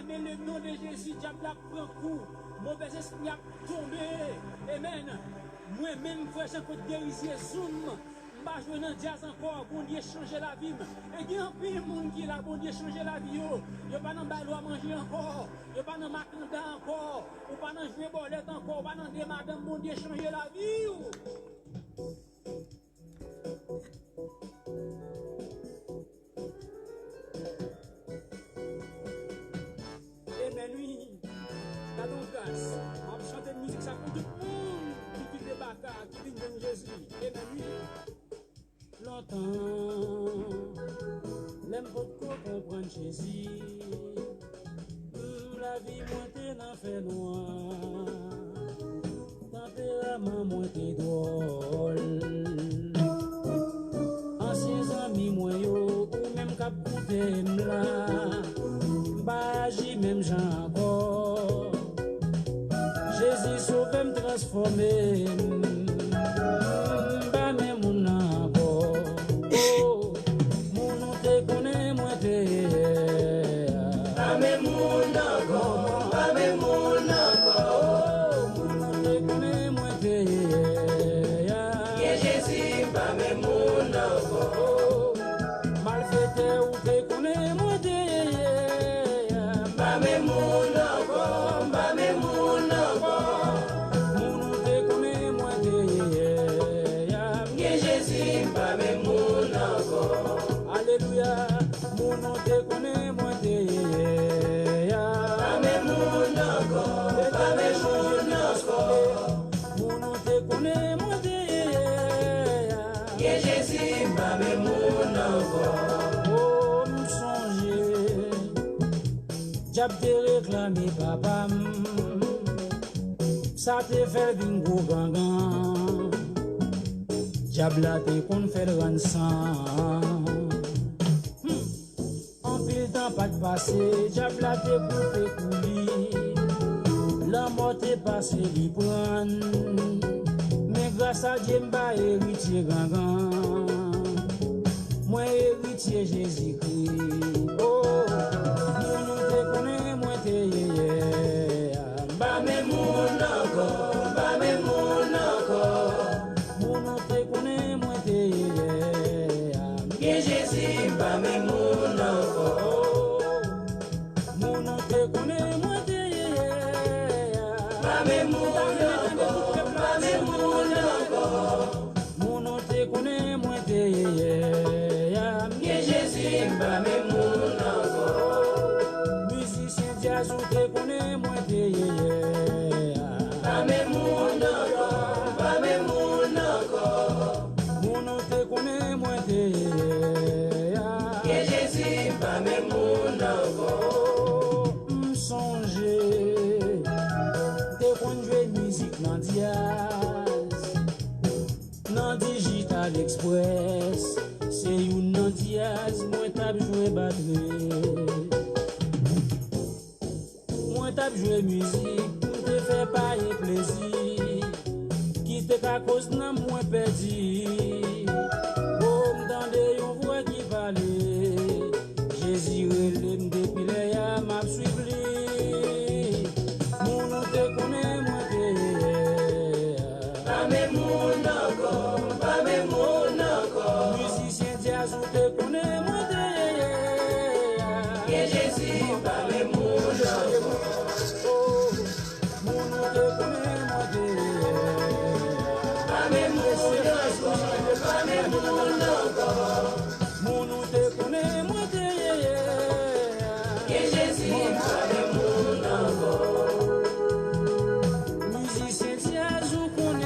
proclamer le nom de Jésus, diable a pris un coup, mauvais esprit a tombé. Amen. Moi-même, frère, j'ai fait guérison, zoom. Pas jouer dans jazz encore, bon Dieu changer la vie. Et il y a un peu de monde qui là, bon Dieu changer la vie. Yo pas dans balo à manger encore, yo pas dans macanda encore, ou pas dans jouer bolette encore, ou pas dans des madame, bon Dieu changer la vie. Et mais lui, t'as donc grâce, on chante de musique ça pour tout le monde qui quitte les bâtards, qui vient de Jésus. Et mais lui, longtemps, l'aime beaucoup comprendre Jésus. La vie montée dans fait noir, tempérament montée drôle. Anciens amis moi yo, ou même cap compter m'la, bagi même j'en encore. Jésus sauve me transformer. Diable te réclamé papa, ça te fait bingo gangan. Diable a te qu'on fait le rançon. En pile temps pas de passé, diable a te coupé coulis. La mort est passée, l'y prendre. Mais grâce à Dieu, m'a héritier gangan. Moi héritier Jésus-Christ. Oh. Express, c'est une diaz, moi t'as joué batterie. Moi t'as joué musique, pour te faire payer plaisir. Qui te qu'à cause n'a moins perdu. Comme dans des voix qui parlaient, Jésus relève depuis les yams, m'a suivi. Mon nom te connaît, moi t'es. Pas mes mon encore. Musicien jazz ou te connais moi de Jésus pas mes mots oh mon nom te connais moi de pas mes mots pas mes mots mon nom te connais moi de Jésus pas mes mots musicien jazz ou connais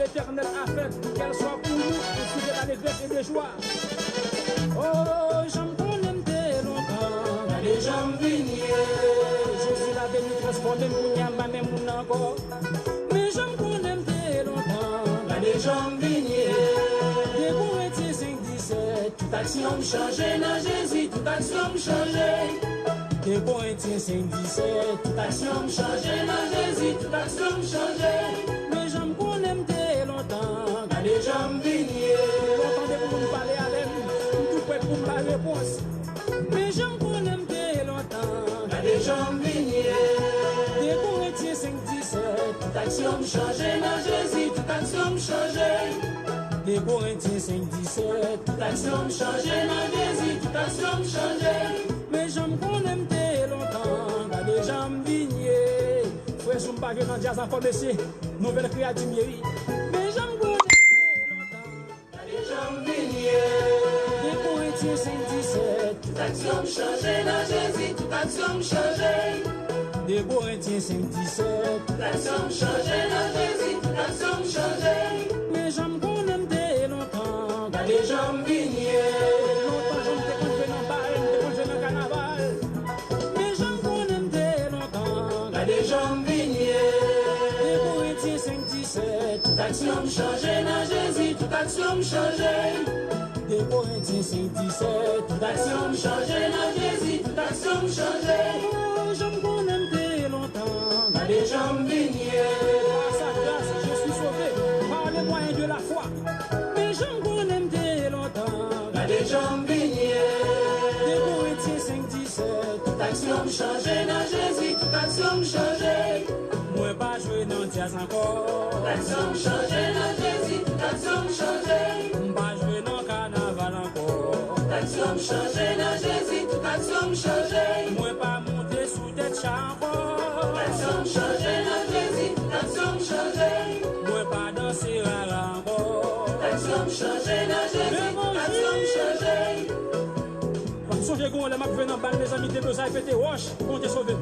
l'Éternel a fait, qu'elle soit pour nous, et sous de l'allégresse et de joie. Oh, j'aime qu'on aime tes longtemps, les jambes vignées. Jésus l'a béni, transformé, mounyamba, même mon encore. Mais j'aime qu'on aime tes longtemps, les jambes vignées. Des bons 5-17, toute action me changeait, dans Jésus, toute action me changeait. Des Corinthiens 5, 17. Toute action me changeait dans Jésus, toute action me changeait. Mais j'aime qu'on aime dès longtemps. Quand les gens me vignaient. Longtemps pour me parler à l'aime. Tout prêt pour me la réponse. Mais j'aime qu'on aime dès longtemps. Quand les gens me vignaient. Des Corinthiens 5, 17. Toute action me changeait dans Jésus, toute action me changeait. Des Corinthiens 5, 17. Toute action me changeait dans Jésus, toute action me changeait. Mais j'aime qu'on aime dès longtemps, quand les gens me vignaient. Frère, je ne pas dans le jazz encore, monsieur. Nouvelle créature, mais j'aime qu'on aime dès longtemps, quand les gens me vignaient. Des Corinthiens 5, 17. Toute action me changeait dans Jésus, toute action me changeait. Des Corinthiens 5, 17. Toute action me changeait dans Jésus, toute action me changeait. Mais j'aime qu'on aime dès longtemps, quand les gens me vignaient. Longtemps, je me déconjouais dans le bal, me déconjouais dans le carnaval. Mais j'aime qu'on aime dès longtemps, quand les gens me vignaient. Des Corinthiens 5, 17. Toute action me changeait dans Jésus, toute action me changeait. Des Corinthiens 5, 17. Toute action me changeait dans Jésus, toute action me changeait. Oh, j'aime qu'on aime dès longtemps, quand les gens me vignaient. Par sa grâce, je suis sauvé par les moyens de la foi. Mais j'aime qu'on aime dès longtemps, quand les gens me vignaient. Des Corinthiens 5, 17. Toute action me changeait dans Jésus, toute action me changeait. Moi pas jouer dans le jazz encore. Toute action me changeait dans Jésus, toute action me changeait. Pas jouer dans le carnaval encore. Toute action me changeait dans Jésus, toute action me changeait. Moi pas monter sous tête chat encore. Toute action me changeait dans Jésus, toute action me changeait. Moi pas danser rara encore. Toute action me changeait dans Jésus, toute action me changeait. Songez qu'on les m'a fait dans balle mes amis de besoin pété roche, on te sauvé.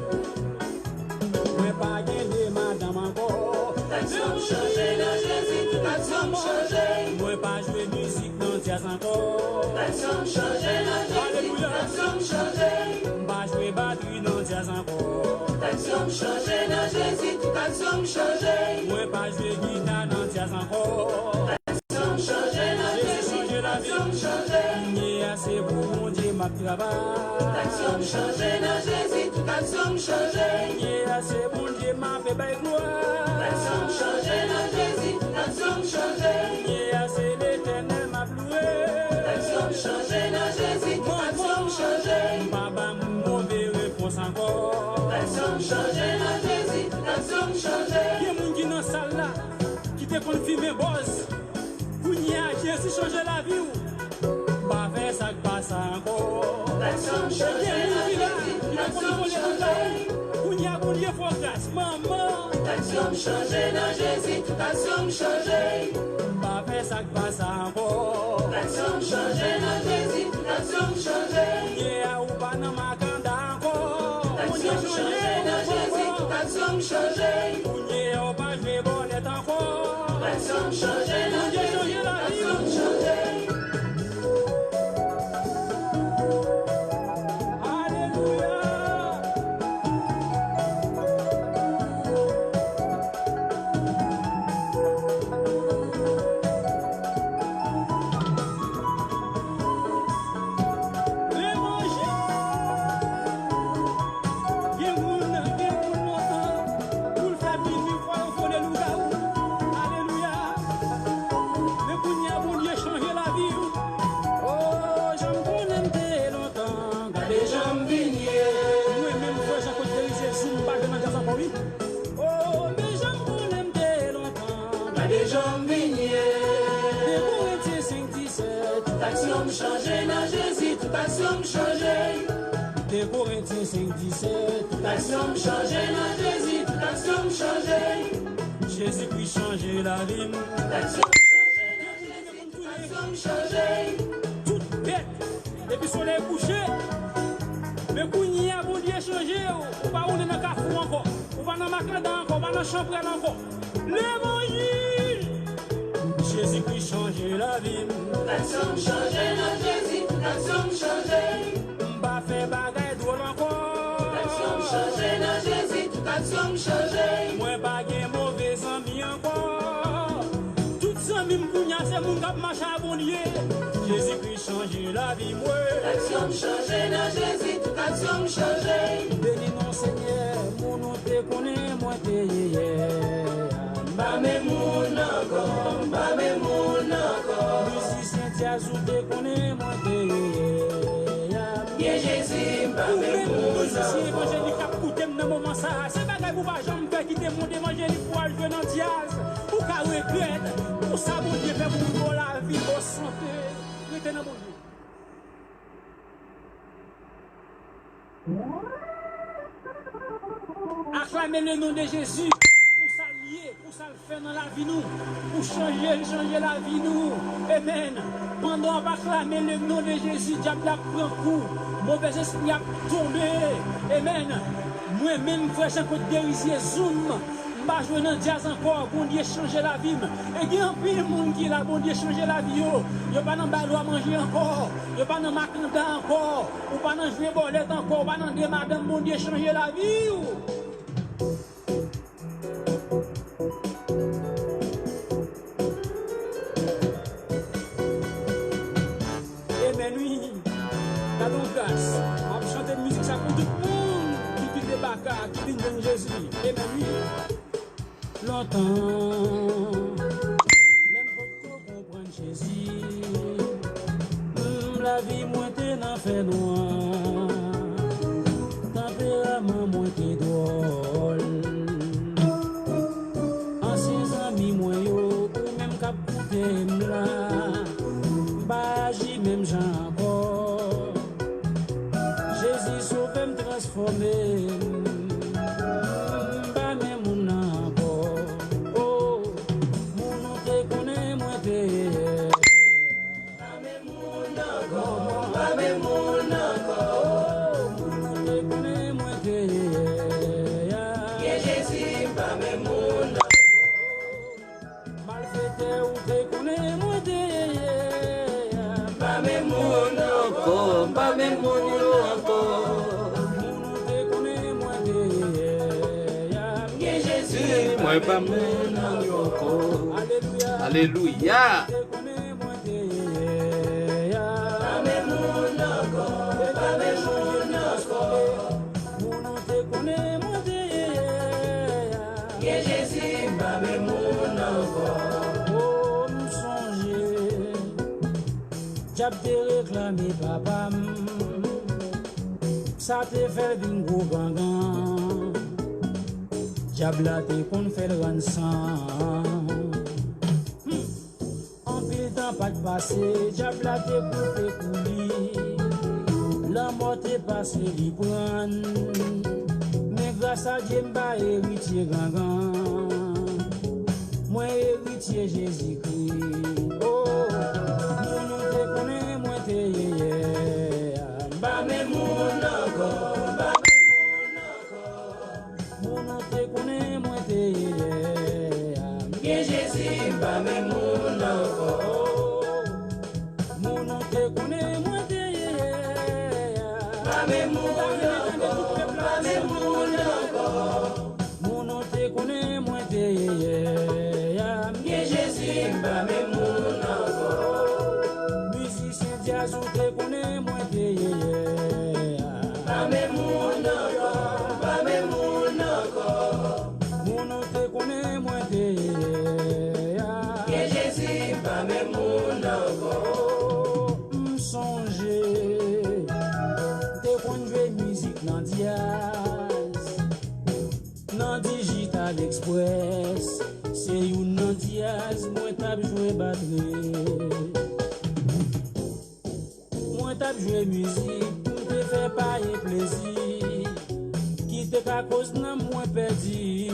Moi pas gagné madame encore. Toute action me changeait dans Jésus, toute action me changeait. Moi pas jouer musique dans jazz encore. Toute action me changeait dans Jésus, toute action me changeait. Pas jouer batterie dans jazz encore. Toute action me changeait dans Jésus, toute action me changeait. Moi pas jouer guitare dans jazz encore. Toute action me changeait dans Jésus, toute action me changeait. Il est assez pour mon Dieu ma travail. Toute action me changeait dans Jésus, toute action me changeait. Il est assez pour mon Dieu ma fait belle gloire. Toute action me changeait dans Jésus, toute action me changeait. Il est assez l'éternel m'a loué. Toute action me changeait dans Jésus, toute action me changeait. Papa mon mauvais réponse encore. Toute action me changeait dans Jésus, toute action me changeait. Il y a des gens qui dans la salle là, qui te confirment boss. Pour y a Jésus changer la vie. Pas faire ça que passe encore. Toute action me changeait dans Jésus, toute action me changeait. Pour y a bon Dieu faut grâce, maman. Toute action me changeait dans Jésus, toute action me changeait. Pas faire ça que passe encore. Toute action me changeait dans Jésus, toute action me changeait. Yeah, ou pas dans ma canda encore. Toute action me changeait dans Jésus, toute action me changeait. Yeah, ou pas je vais bonnet encore. Toute action me changeait dans Jésus, toute action me changeait. Des Corinthiens 5, 17. Toute action me changeait dans Jésus, toute action me changeait. Jésus-Christ changeait la vie. Toute action me changeait dans Jésus, toute action me changeait. Toute bête, depuis le soleil couché. Mais quand il y a bon Dieu changé, on va dans le cafou encore, on va dans ma canda encore, on va dans la chambre encore. L'évangile, Jésus-Christ changeait la vie. Toute action me changeait dans Jésus, toute action me changeait. Pas fait bagaille drôle encore. Toute action me changeait dans Jésus, toute action me changeait. Moi pas gain mauvais amis encore. Toutes mime kounya, c'est mon cap marche à bon Dieu. Jésus-Christ change la vie, moi. Action changée dans Jésus, toute action changée. Bénis mon Seigneur, mon nom te connaît, moi te Bame moun encore, bame moun encore. Musicien Tiazou te connaît, moi te Bien Jésus, bame moun musicien encore. évangélique qui a coûté dans moment ça. C'est bagay pour pas jamais faire quitter mon évangélique pour aller jouer dans Diaz. Pour qu'à regret, pour ça, mon Dieu, fait pour la vie, pour santé. Restez dans mon Dieu. Acclamez le nom de Jésus pour s'allier, pour ça le faire dans la vie nous, pour changer la vie nous. Amen. Pendant on va acclamer le nom de Jésus, diable a pris un coup, mauvais esprit a tombé. Amen. Moi-même, frère Jean-Claude Guérisier, zoom. Je vais dans Diaz encore, bon Dieu changer la vie. Et il y a un peu de monde qui là, bon Dieu changer la vie. Il n'y a pas de ballon à manger encore, il n'y a pas de macanda encore, ou pas de jouer bolette encore, pas de madame, bon Dieu changer la vie. Amen, oui. T'as donc grâce. On va chanter de musique, ça pour tout le monde qui vit des bacas, qui vit de Jésus. Amen, oui. Longtemps, l'aime beaucoup comprendre Jésus. La vie moins n'en fait noir, tempérament moins t'es drôle. Anciens amis moins yo, ou même cap coupé là, baji même j'en encore. Jésus sauve me transformer. Alléluia. J'avais réclamé papa, ça te fait bingo gangan. J'ablate qu'on fait le rançon. En pile temps pas de passé, j'ablate pour te couler. La mort est passée, l'y prendre. Mais grâce à Dieu, m'a héritier gangan. Moi héritier Jésus-Christ. Oh, mon te connaît, moi te yé. Bame mon encore. Bien Jésus, bame moun encore. Mon nom te connaît, moi te bame moun encore, bame moun encore. Mon nom te connaît, moi te Bien Jésus, bame moun encore. Musicien Diaz ou te connaît, moi te bame moun encore, bame moun encore. Mon nom te connaît, moi te Bien Jésus, bame moun encore. M'songer te kon jouer musique dans Diaz, dans Digital Express. C'est une dans Diaz, moi t'ap jouer batterie. Moi t'ap jouer musique pour te faire payer plaisir. Qui te ka cause nan moi perdu.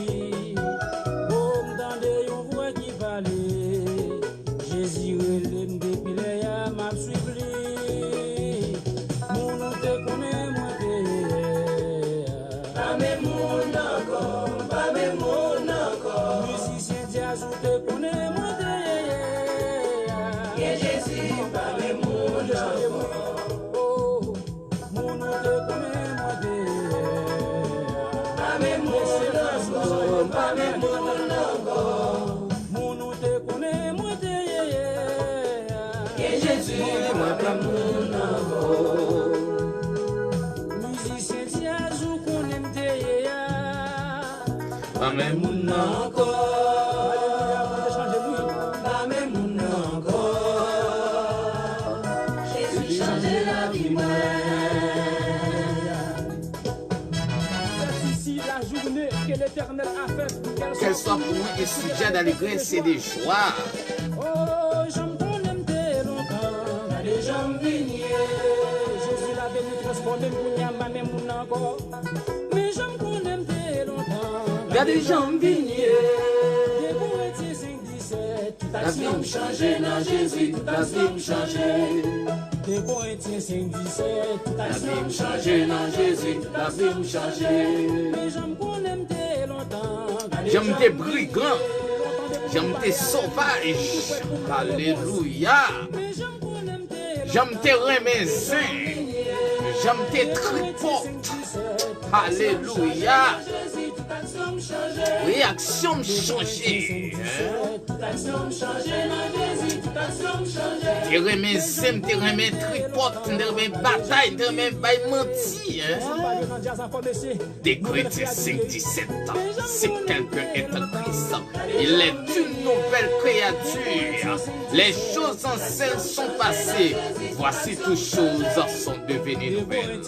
Oh, m'tande yon voix qui parle. Jésus relève depuis les ya m'a suivi. Mon nom te connaît, moi te bame moun encore, bame moun encore. musicien Diaz ou te connaît, moi te Bien Jésus, bame moun encore. Oh, mon nom te connaît, moi te Bame moun encore, bame moun encore. mon nom te connaît, moi te Pas même moun encore. Pas même moun encore. Jésus change la vie moi. C'est ici la journée que l'Éternel a faite. Qu'elle soit pour nous des sujets d'allégresse et de joie. Oh, j'aime ton aime dès longtemps. Les gens vignes. Jésus l'a venu transformer pour n'y avoir même mon encore. Mais j'aime qu'on aime dès longtemps. Regardez les gens vignes. Des poétiers 5-17. La vie me changer dans Jésus. La vie me changer. Des poétiers 5-17. La vie me changer dans Jésus. La vie me changer. Mais j'aime qu'on aime dès longtemps. J'aime tes brigands. J'aime tes sauvages. Alléluia. Mais j'aime qu'on aime dès J'aime tes remaisins. J'aime tes tripotes. Alléluia. Réaction me changer. Tes remaisins, tes remets tripotes, tes remets batailles, tes remets bail menti. Décrété 5-17 ans. Si quelqu'un est en Christ, il est une nouvelle créature. Les choses anciennes sont passées. Voici toutes choses sont devenues nouvelles.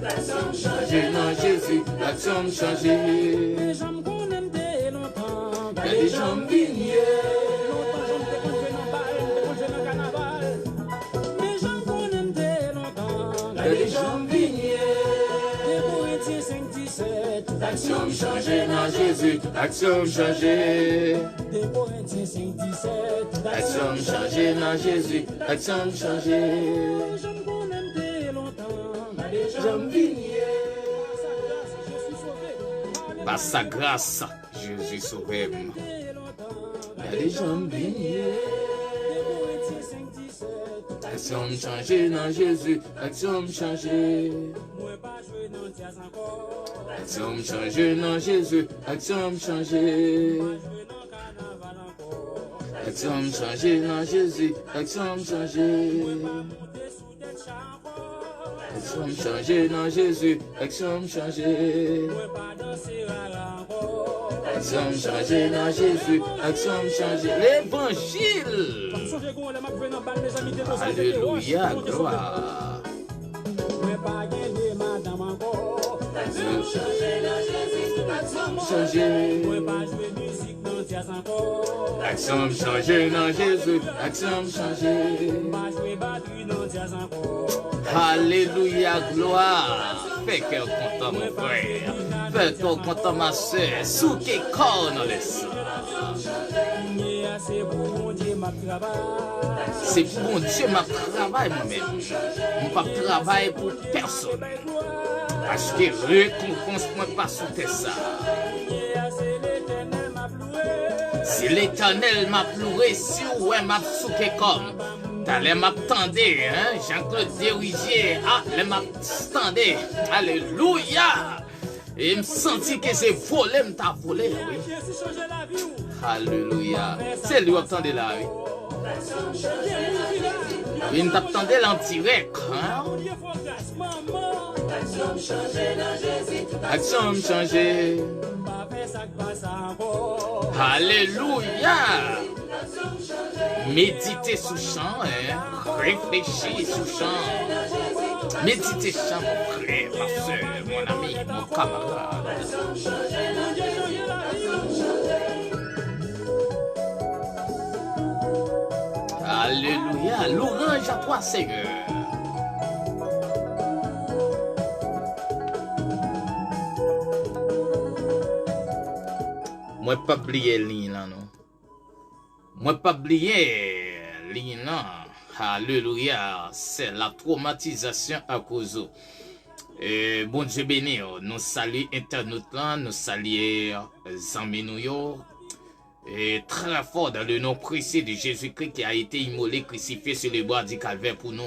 L'action changée dans Jésus, l'action changée. j'aime qu'on aime dès longtemps. Il y a des gens vignés. Longtemps j'aime te conduire dans balle, te conduire dans carnaval. Mais j'aime qu'on aime dès longtemps. Il y a des gens vignés. Des poétiers 5-17. L'action changée dans Jésus, l'action changée. Des poétiers 5-17. L'action changée dans Jésus, l'action changée. J'aime qu'on aime dès longtemps. Les gens vignés. Par sa grâce, je suis sauvé. Par sa grâce, Jésus sauvé. Dès longtemps. Il y a des gens vignés. Des poétiers 5-17. L'action changée dans Jésus, l'action changée. Moi pas jouer dans le jazz encore. L'action changée dans Jésus, l'action changée. Jouer dans le carnaval encore. L'action changée dans Jésus, l'action changée. Monter sous des chars encore. L'action changée dans Jésus, l'action changée. Moi pas danser à l'encore. L'action changée dans Jésus, l'action changée. L'évangile. Songez qu'on les m'a pris dans balle, mes amis, des choses. Alléluia, gloire. Moi pas gagner madame encore. L'action changée dans Jésus, l'action changée. Moi pas jouer musique dans le jazz encore. L'action changée dans Jésus, l'action changée. Pas jouer batterie dans le jazz encore. Alléluia, gloire. Fais cœur content, mon frère. Fais cœur content, ma soeur. Sous qui corps dans les sangs. C'est pour mon Dieu ma travail. C'est pour mon Dieu, ma travail moi-même. Je ne travaille pour personne. Parce que récompense moi pas sous tes ça. Si l'éternel m'a pleuré, si ouais m'a souqué comme. T'allais m'attendais, hein? Jean-Claude Dérigier, ah, les m'attendais. Alléluia! Et me senti que c'est volé, m't'a volé, oui. Alléluia. C'est lui qui attendait là, oui. Il m'attendait là en direct, hein? Action changée. Alléluia. Méditez sous chant, hein? Réfléchis sous chant. Méditez chant, mon frère, ma soeur, mon ami, mon camarade. Alléluia. Louange à toi, Seigneur. Moi pas oublier ligne là non. Moi pas oublier ligne là. Alléluia, c'est la traumatisation à cause. Bon Dieu béni, nous saluons internautes là, nous saluons amis nous et très fort dans le nom précieux de Jésus-Christ qui a été immolé, crucifié sur le bois du calvaire pour nous.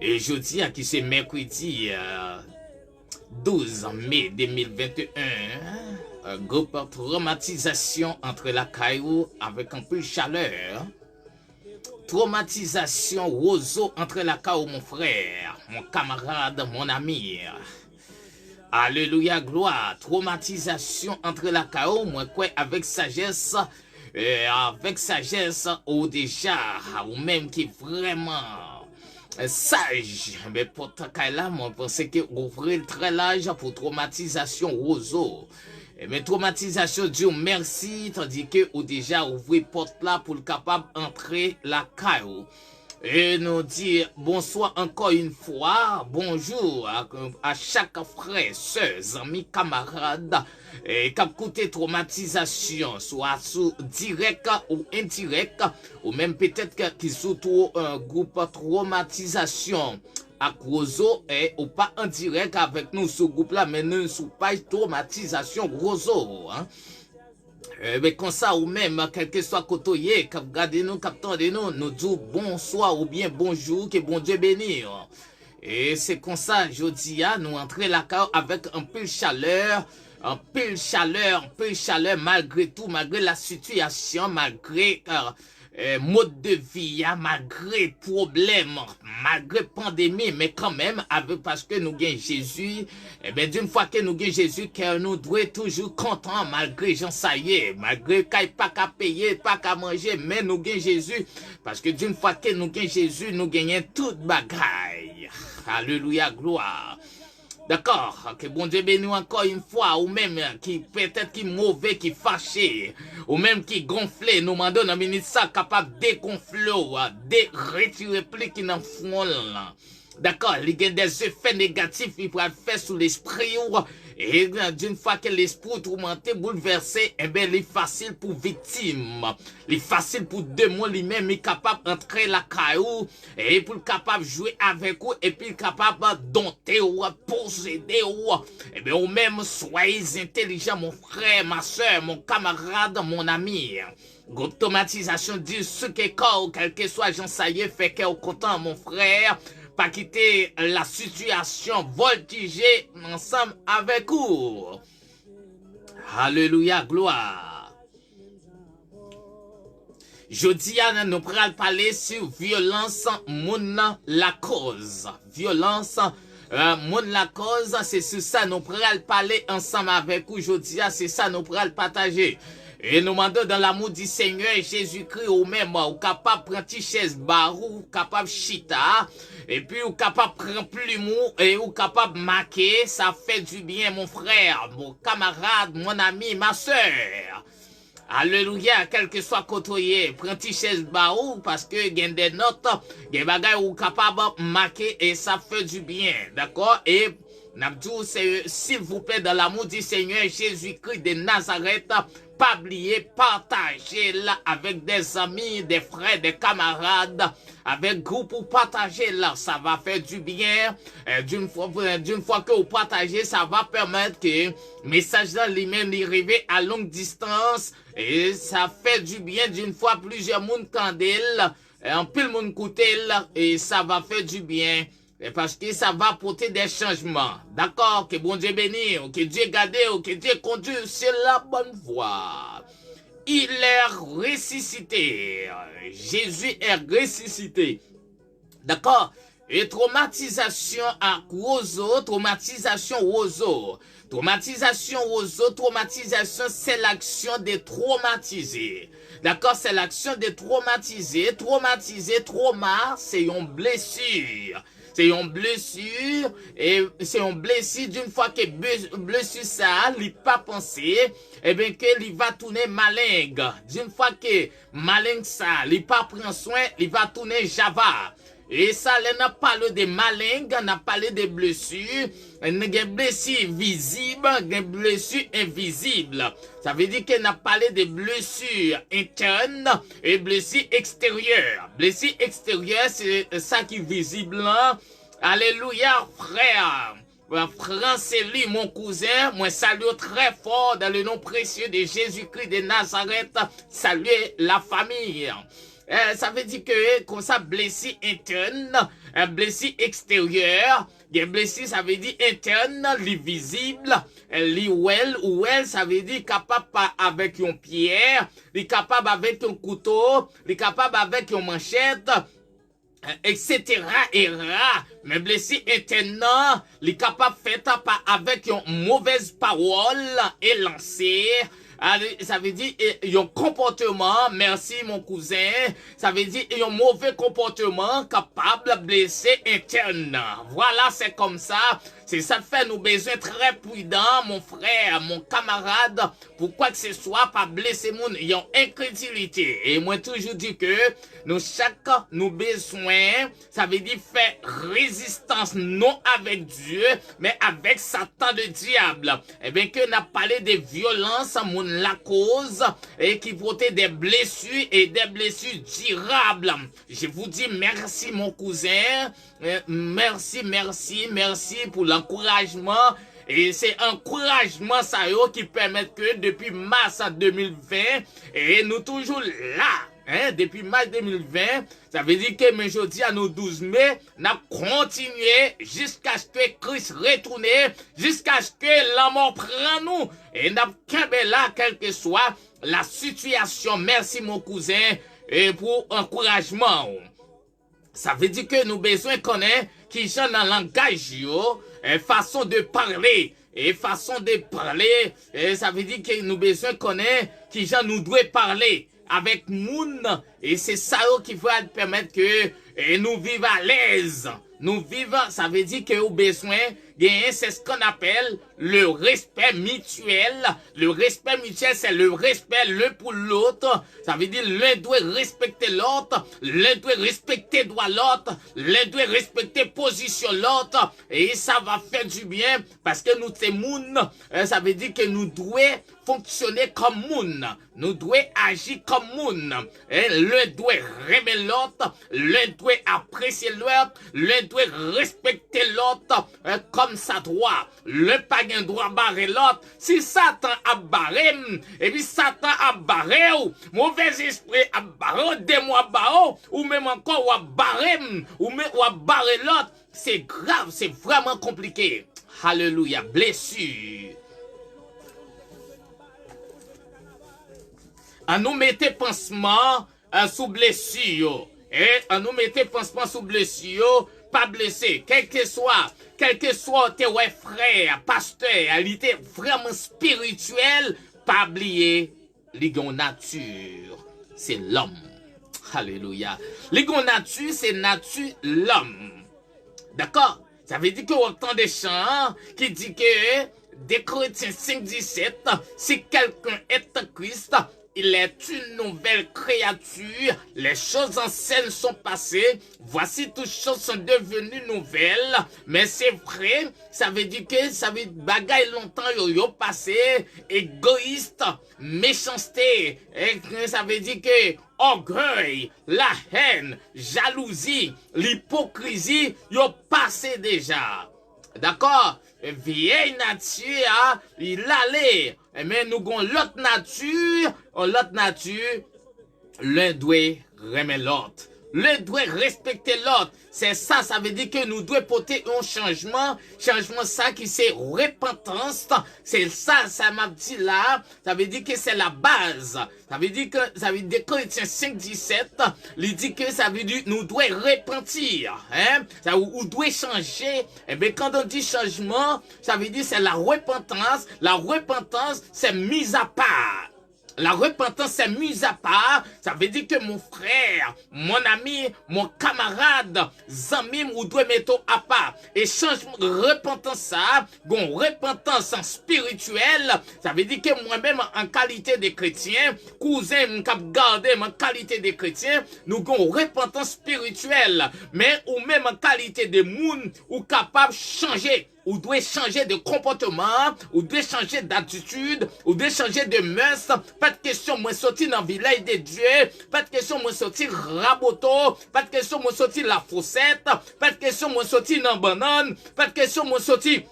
Et jeudi, qui c'est mercredi 12 mai 2021, groupe traumatisation entre la caillou avec un peu de chaleur. Traumatisation roseau entre la caillou, mon frère, mon camarade, mon ami. Alléluia, gloire. Traumatisation entre la chaos, moi quoi avec sagesse. Ou déjà, ou même qui est vraiment sage. Mais pour ta cas là, moi, je pense que ouvrir très large pour traumatisation roseau. Mais traumatisation, Dieu merci, tandis que ou déjà ouvrir porte là pour le capable entrer la chaos. Et nous dire bonsoir encore une fois, bonjour à chaque frère, soeur, amis, camarades, et qui a coûté traumatisation, soit sous direct ou indirect, ou même peut-être qui surtout un groupe traumatisation à Roseau, et ou pas en direct avec nous ce groupe-là, mais nous sous page traumatisation Roseau, hein. Mais comme ça ou même, quel que soit côtoyé, quand vous regardez nous, quand vous attendez nous, nous disons bonsoir ou bien bonjour, que bon Dieu bénisse. Et c'est comme ça, je dis, nous entrer la carte avec un peu de chaleur, malgré tout, malgré la situation, malgré mode de vie, malgré problème, malgré pandémie, mais quand même, avec, parce que nous gagnons Jésus, et bien d'une fois que nous gagnons Jésus, que nous devons toujours contents, malgré Jean ça y est, malgré qu'il n'y a pas qu'à payer, pas qu'à manger, mais nous gagnons Jésus, parce que d'une fois que nous gagnons Jésus, nous gagnons toute bagaille. Alléluia, gloire. D'accord, que bon Dieu bénisse encore une fois, ou même qui peut-être qui mauvais, qui fâché, ou même qui gonflé, nous demandons dans minute ça capable de dégonfler, de retirer plus qui n'en font là. D'accord, il y a des effets négatifs qui peuvent faire sur l'esprit, et d'une fois que l'esprit est tourmenté, bouleversé, eh bien, il est facile pour victime. Il est facile pour démon lui-même, il est capable d'entrer la caillou, et pour capable de jouer avec vous, et puis capable de dompter ou posséder ou. Eh bien, ou même, soyez intelligent, mon frère, ma soeur, mon camarade, mon ami. Automatisation dit ce que quand, quel que soit Jean Saillé, fait qu'elle est content, mon frère. Pas quitter la situation voltigée ensemble avec vous. Alléluia, gloire. Jeudi, nous pourrons parler sur violence, moun la cause. Violence, moun la cause, c'est sur ça nous pourrons parler ensemble avec vous. Jeudi, c'est ça nous pourrons partager. Et nous demandons dans l'amour du Seigneur Jésus-Christ ou même, ou capable de prendre une chaise barou, ou capable de chita, et puis ou capable de prendre plumeau, et ou capable de marquer, ça fait du bien mon frère, mon camarade, mon ami, ma soeur. Alléluia, quel que soit côtoyé, prends une chaise barou, parce que il y a des notes, il y a des bagages ou capable de marquer, et ça fait du bien, d'accord? Et Nabdou, c'est s'il vous plaît, dans l'amour du Seigneur Jésus-Christ de Nazareth, pas oublier, partager là avec des amis, des frères, des camarades, avec groupe pour partager là, ça va faire du bien. D'une fois que vous partagez, ça va permettre que message là lui-même arrive à longue distance et ça fait du bien d'une fois plusieurs monde candel, un peu le monde côté là et ça va faire du bien. Parce que ça va apporter des changements. D'accord? Que bon Dieu bénisse, que Dieu garde, que Dieu conduit sur la bonne voie. Il est ressuscité. Jésus est ressuscité. D'accord? Et traumatisation à roseau, traumatisation, c'est l'action de traumatiser. D'accord? C'est l'action de traumatiser. Trauma, c'est une blessure. C'est une blessure, et c'est une blessure d'une fois que blessure ça, il pas pensé, et bien que il va tourner malingue. D'une fois que malingue ça, il pas prend soin, il va tourner java. Et ça, on a parlé de malingue, on a parlé de blessures, des blessures visibles, des blessures invisibles. Ça veut dire qu'on a parlé de blessures internes et blessures extérieures. Blessures extérieures, c'est ça qui est visible là. Alléluia, frère. Français, lui, mon cousin, moi salue très fort dans le nom précieux de Jésus-Christ de Nazareth. Saluez la famille. Ça veut dire que, comme ça, blessure interne, blessure extérieure, des blessures, ça veut dire interne, visible, ou elle, ça veut dire capable avec une pierre, capable avec un couteau, capable avec une manchette, etc. Mais blessé interne, les capable fait avec une mauvaise parole et lancer. Ça veut dire un comportement, merci mon cousin, ça veut dire un mauvais comportement capable de blesser interne. Voilà, c'est comme ça. C'est ça fait nous besoin très prudent, mon frère, mon camarade, pour quoi que ce soit, pas blesser moun, y a incrédulité. Et moi toujours dit que nous nous besoin, ça veut dire faire résistance non avec Dieu, mais avec Satan le diable. Et bien que n'a parlé de violence, mon la cause, et qui portait des blessures et des blessures durables. Je vous dis merci mon cousin, merci pour l'encouragement. Et c'est encouragement ça qui permet que depuis mars 2020, et nous toujours là, depuis mars 2020, ça veut dire que aujourd'hui à nous 12 mai, nous continué jusqu'à ce que Christ retourne, jusqu'à ce que la mort prenne nous. Et nous sommes là, quelle que soit la situation. Merci mon cousin, et pour encouragement. Ça veut dire que nous besoin connaître qui sont dans le langage, façon de parler. Et façon de parler, ça veut dire que nous besoin connaître qui gens nous doit parler avec moun. Et c'est ça qui va permettre que nous vivons à l'aise. Nous vivons, ça veut dire que nous besoin c'est ce qu'on appelle le respect mutuel. Le respect mutuel, c'est le respect l'un pour l'autre. Ça veut dire l'un doit respecter l'autre, l'un doit respecter droit l'autre, l'un doit respecter position l'autre. Et ça va faire du bien parce que nous sommes moun. Ça veut dire que nous devons fonctionner comme moun. Nous devons agir comme moun. L'un doit aimer l'autre, l'un doit apprécier l'autre, l'un doit respecter l'autre comme ça doit. Le païen doit barrer l'autre. Si Satan a barré, et puis Satan a barré, mauvais esprit a barré, démon a barré, ou même encore ou a barré, ou a barré l'autre, c'est grave, c'est vraiment compliqué. Alléluia, blessure. À nous mettre pansement sous blessure. Et à nous mettre pansement sous blessure, pas blessé. Quel que soit tes frères, pasteurs, il était vraiment spirituel, pas oublier, ligon nature, c'est l'homme. Alléluia. Ligon nature, c'est nature l'homme. D'accord? Ça veut dire que autant des chants qui dit que des Corinthiens 5:17, si quelqu'un est en Christ, il est une nouvelle créature. Les choses anciennes sont passées. Voici toutes choses sont devenues nouvelles. Mais c'est vrai, ça veut dire que ça veut bagaille longtemps yo passé, égoïste, méchanceté. Et ça veut dire que orgueil, la haine, jalousie, l'hypocrisie, yo passé déjà. D'accord? Vieille nature, il allait. Mais nous avons l'autre nature, l'un doit remettre l'autre. L'un doit respecter l'autre. C'est ça, ça veut dire que nous devons porter un changement. Changement ça qui c'est repentance. C'est ça, ça m'a dit là. Ça veut dire que c'est la base. Ça veut dire que, ça veut dire Corinthiens 5:17, il dit que ça veut dire nous devons repentir. Hein? Ça, ou doit changer. Et bien, quand on dit changement, ça veut dire c'est la repentance. La repentance, c'est mise à part. La repentance, c'est mise à part. Ça veut dire que mon frère, mon ami, mon camarade, zami, ou doit mettre à part. Et changement, repentance ça, bon, repentance spirituelle, ça veut dire que moi-même, en qualité de chrétien, cousin, m'cap garder en qualité de chrétien, nous avons repentance spirituelle. Mais, ou même en qualité de moun, ou capable de changer. Ou doit changer de comportement, ou doit changer d'attitude, ou doit changer de mœurs. Pas de question, moi sortir dans le village de Dieu. Pas de question, moi sortir raboto. Pas de question, moi sortir la fossette. Pas de question, moi sortir dans banane. Pas de question, moi sortir.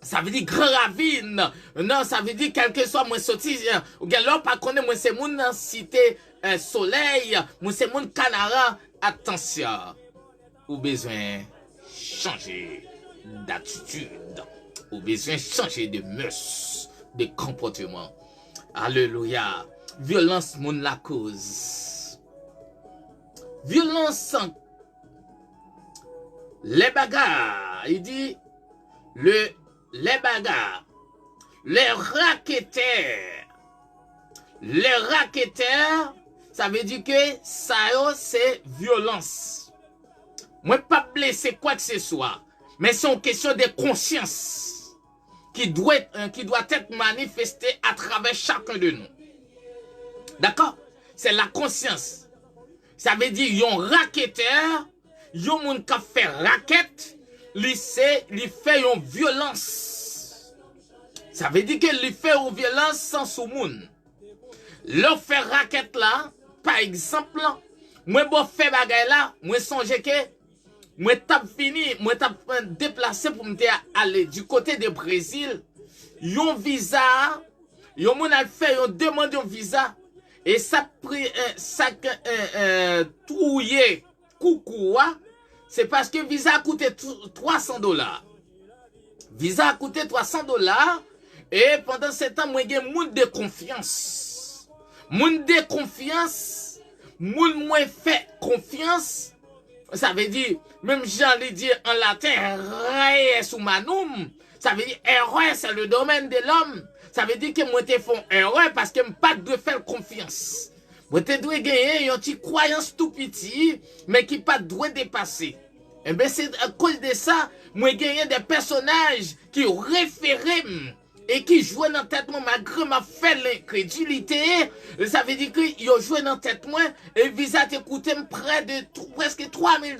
Ça veut dire grand ravine. Non, ça veut dire quel que soit moi sorti. Ou bien là, pas connaître moi c'est mon cité soleil. Moi c'est mon canara. Attention. Ou besoin changer d'attitude, ou besoin changer de mœurs, de comportement. Alléluia. Violence, mon la cause. Violence les bagarres, il dit, les bagarres, les raquetteurs, ça veut dire que ça c'est violence. Moi pas blessé quoi que ce soit, mais c'est une question de conscience qui doit être manifestée à travers chacun de nous. D'accord? C'est la conscience. Ça veut dire yon raquetteur, yon moun qui fait raquette, li fait yon violence. Ça veut dire que li fait yon violence sans sou moun. Le fait raquette là, par exemple, moi bon fait bagay là, moi songe que moi tap fini, moi tap déplacé pour me aller du côté du Brésil, yon visa, yon moun a fait yon demande yon visa et ça trouillé coucoua, c'est parce que visa a coûté $300. Visa a coûté $300 et pendant ce temps moi j'ai moun de confiance. Moun de confiance, moun moins fait confiance, ça veut dire, même j'en ai dit en latin, res humanum, ça veut dire, erreur c'est le domaine de l'homme, ça veut dire que moi te font erreur parce que je pas de faire confiance. Moi te dois gagner une petite croyance tout petit, mais qui pas doit dépasser. Et bien c'est à cause de ça, moi gagné des personnages qui référent et qui jouent dans tête moi malgré ma fait l'incrédulité, ça veut dire que yo joué dans tête moi et visa te coûté près de presque $3000.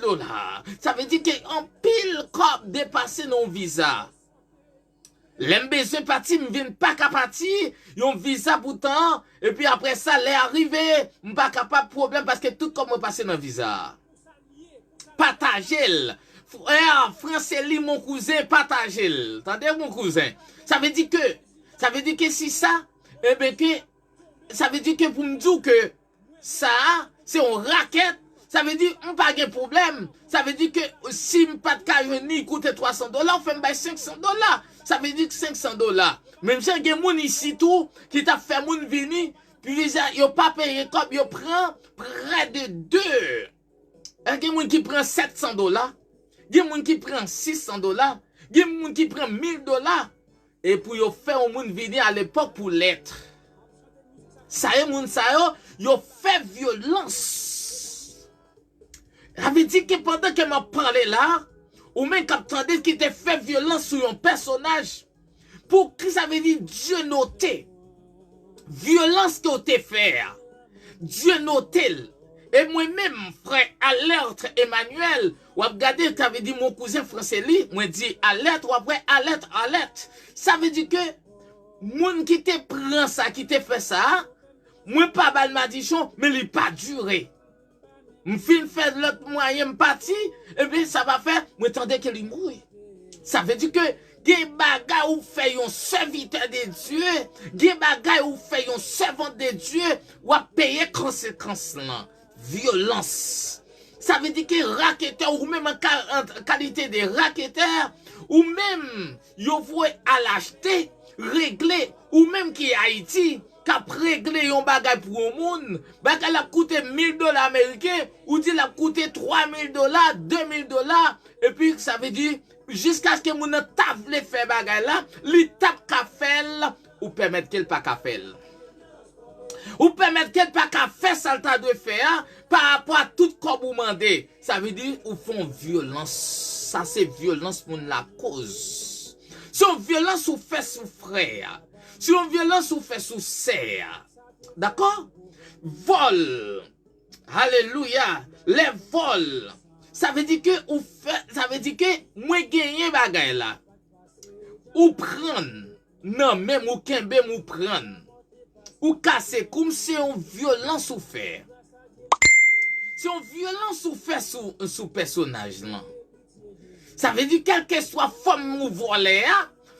Ça veut dire que en pile cop dépassé non visa. L'aime besoin parti me vient pas qu'à partir, yon visa pourtant et puis après ça l'est arrivé, m'pas capable problème parce que tout comme moi passé dans visa. Partagez. Frère, français li mon cousin, partagez. Attendez mon cousin. Ça veut dire que si ça, eh bien que, ça veut dire que pour me dire que ça, c'est une raquette, ça veut dire on pas de problème. Ça veut dire que si je pas de cajoni coûte $300, on fait $500. Ça veut dire que $500. Même si il y a des gens ici tout, qui t'a fait moun vini, puis ils n'ont pas payé comme ils prennent près de 2. Il y a des gens qui prennent $700. Il y a des gens qui prennent $600. Il y a des gens qui prennent $1000. Et pour yo faire un monde venir à l'époque pour l'être. Ça y est, moun sa yo fait violence. Ça veut dire que pendant que m'a parlé là, ou même quand t'entendais qu'il te fait violence sur un personnage, pour qui ça veut dire Dieu noté. Violence que te fait. Dieu noté. Et moi-même, frère, alerte Emmanuel, ou regardez, tu avais dit mon cousin français, moi dit alerte, ou après alerte. Ça veut dire que, moun qui te prend ça, qui te fait ça, moi pas bal maldition, mais il pas duré. M'fin fait l'autre moyen parti, et bien ça va faire, moi tendez qu'il mouille. Ça veut dire que, des bagages ou fait un serviteur de Dieu, des bagages ou fait un servant de Dieu, ou à payer conséquences là. Violence. Ça veut dire que raquetteur ou même en qualité de raquetteur ou même yo voué à l'acheter, régler ou même qui est Haïti qu'a réglé un bagage pour un monde, bagage a coûté $1000 américains ou dit l'a coûté $3000, $2000 et puis ça veut dire jusqu'à ce que mon table fait bagage là, li tap ka fait ou permettre qu'elle pas ka fait. Ou permettre qu'elle pas qu'à faire ça le tas de faire par rapport à tout comme vous demandez. Ça veut dire ou font violence. Ça c'est violence pour la cause. Si on violence ou fait sous frère. Si on violence ou fait sous sœur. D'accord? Vol. Alléluia. Les vols. Ça veut dire que ou fait, ça veut dire que moi gagner bagay là. Ou prendre. Non, même ou kembe ou prendre. Ou casser comme si on violence ou faire. Si on violence ou fait sous personnage là. Ça veut dire quelle que soit forme ou voler,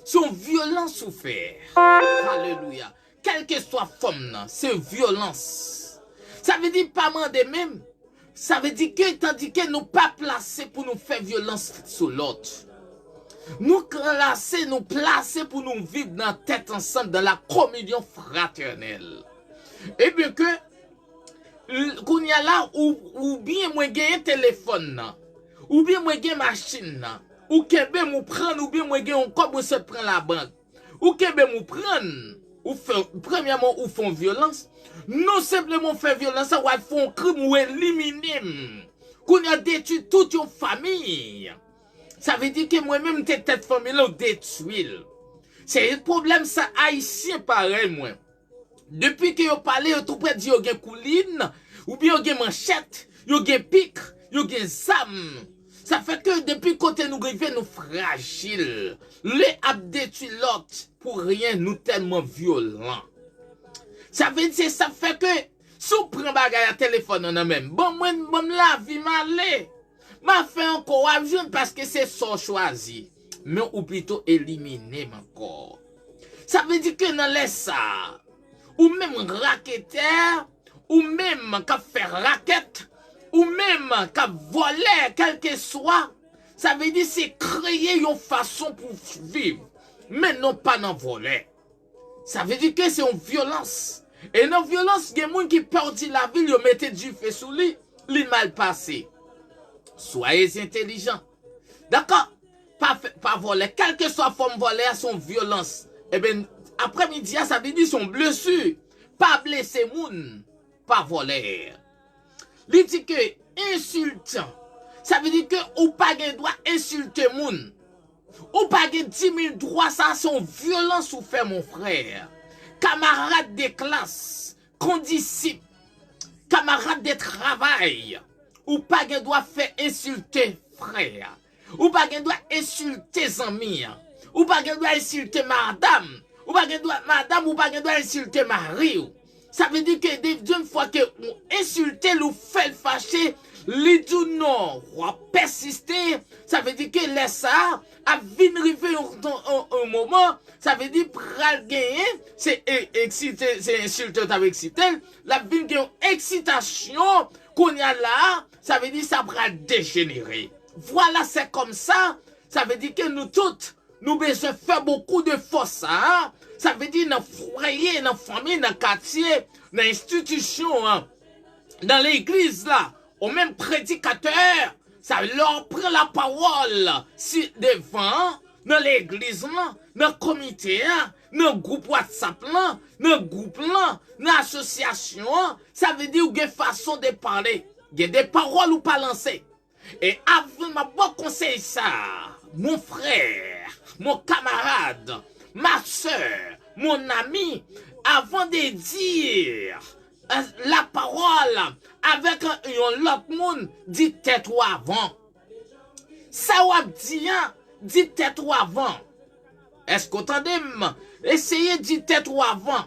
si on violence ou faire. Alléluia. Quelle que soit forme là, c'est violence. Ça veut dire pas demander même. Ça veut dire que tandis que nous pas placés pour nous faire violence sur l'autre. Nous classer, nous placer pour nous vivre dans la tête ensemble, dans la communion fraternelle. Et bien que, qu'on y a là, ou bien moi gagner téléphone, ou bien moi gen machine là, ou kebe mou prendre, ou bien moi gen on comme se prend la banque, ou kebe mou prendre, ou fait, premièrement, ou font violence, non simplement fait violence, ou font crime ou éliminer, qu'on a détruit toute une famille. Ça veut dire que moi-même, tête famille là, détruit. C'est le problème, ça, haïtien pareil, moi. Depuis que vous parlez, vous tout près de vous avez couline, ou bien vous avez manchette, vous avez pic, vous avez zam. Ça fait que depuis côté nous arrivons, nous fragiles. Les ap détruit l'autre pour rien, nous tellement violents. Ça veut dire, ça fait que, si vous prenez bagage à téléphone, on a même, bon, moi, la vie m'a allé. M'a fait encore avion parce que c'est son choisi. Mais ou plutôt éliminer encore. Ça veut dire que dans les ça, ou même raqueteur, ou même qu'a fait raquette, ou même qu'a volé, quel que soit, ça veut dire c'est créer une façon pour vivre, mais non pas dans voler. Ça veut dire que c'est une violence. Et dans violence, il y a des gens qui perdent la vie, ils mettent du feu sous lui, il mal passé. Soyez intelligents. D'accord? Pas voler. Quelle que soit la forme volée, son violence. Eh bien, après-midi, ça veut dire son blessure. Pas blesser moun. Pas voler. Il dit que insultant. Ça veut dire que ou pas de droit insulter moun. Ou pas de 10 000 droits, ça son violence ou fait mon frère. Camarade de classe, condisciple, camarade de travail. Ou pas de droit faire insulter frère. Ou pas de droit insulter amis. Ou pas de droit insulter madame. Ou pas de droit madame ou pas de droit insulter mari. Ça veut dire que d'une fois que on insulte ou fait fâcher, les tout non, ou persister, ça veut dire que laisse ça, à venir arriver un moment, ça veut dire pral gagner, c'est excité, c'est insulter avec excité, la vin une excitation qu'on y a là, ça veut dire ça pral dégénérer. Voilà, c'est comme ça, ça veut dire que nous toutes, nous besoin faire beaucoup de force, hein? Ça veut dire dans le foyer, dans la famille, dans le quartier, dans l'institution, hein? Dans l'église là, au même prédicateur, ça leur prend la parole si devant, dans l'église là, dans le comité, hein? Dans le groupe WhatsApp là, dans le groupe là, dans l'association, ça veut dire qu'il y a une façon de parler, il y a des paroles ou pas lancer. Et avant ma bon conseil ça, mon frère, mon camarade, ma soeur, mon ami, avant de dire la parole avec l'autre monde, dites-toi avant. Ça ou dit, dites-toi avant. Est-ce que vous entendez? Essayez de dites-toi avant.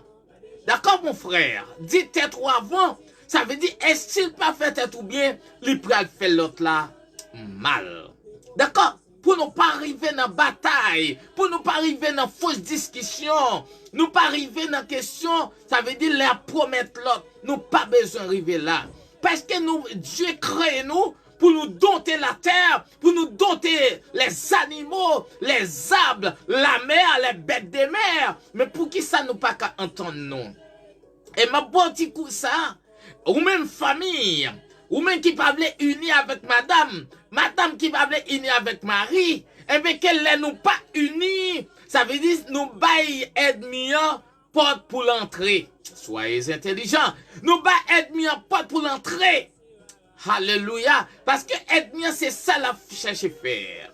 D'accord, mon frère? Dites-toi avant. Ça veut dire, est-ce qu'il pas fait tout bien, il peut faire l'autre là mal. D'accord? Pour ne pas arriver dans la bataille, pour ne pas arriver dans fausse discussion, nous pas arriver dans la question, ça veut dire la promettre l'autre. Nous pas besoin d'arriver là. Parce que nous, Dieu crée nous pour nous dompter la terre, pour nous dompter les animaux, les arbres, la mer, les bêtes de mer. Mais pour qui ça nous pas qu'à entendre nous? Et ma bon petit coup ça, ou même famille, ou même qui parle uni avec madame, madame qui parle uni avec mari, et bien qu'elle ne nous pas unis, ça veut dire nous baille ennemi porte pour l'entrée. Soyez intelligents. Nous baille ennemi porte pour l'entrée. Alléluia. Parce que ennemi c'est ça la cherche faire.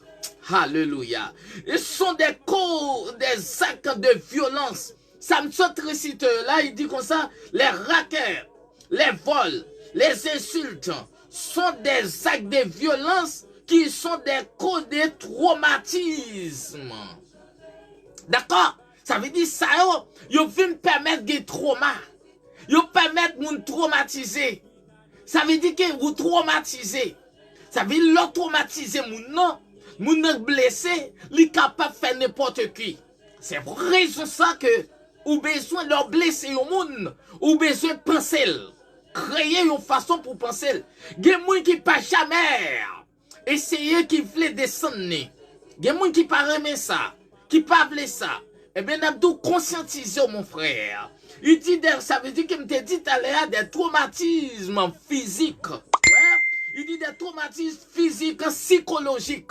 Alléluia. Ils sont des causes, des actes de violence. Samson réciteur là, il dit comme ça, les raqueurs, les vols, les insultes sont des actes de violence qui sont des causes de traumatisme. D'accord? Ça veut dire ça, ils veulent permettre des traumas. Ils permettent de nous traumatiser. Ça veut dire que vous traumatisez. Ça veut dire que traumatiser mon non blessé, il est capable de faire n'importe qui. C'est pour raison ça que ou besoin de leur blesser au monde, ou besoin de penser, créer une façon pour penser. Il y a des gens qui ne pas jamais essayer qui veulent descendre. Il y a des gens qui ne pas aimer ça, qui ne pas veulent ça. Eh bien, nous devons conscientiser mon frère. Il dit, ça veut dire que je te dit tout à l'heure des traumatismes physiques. Ouais? Il dit des traumatismes physiques, psychologiques.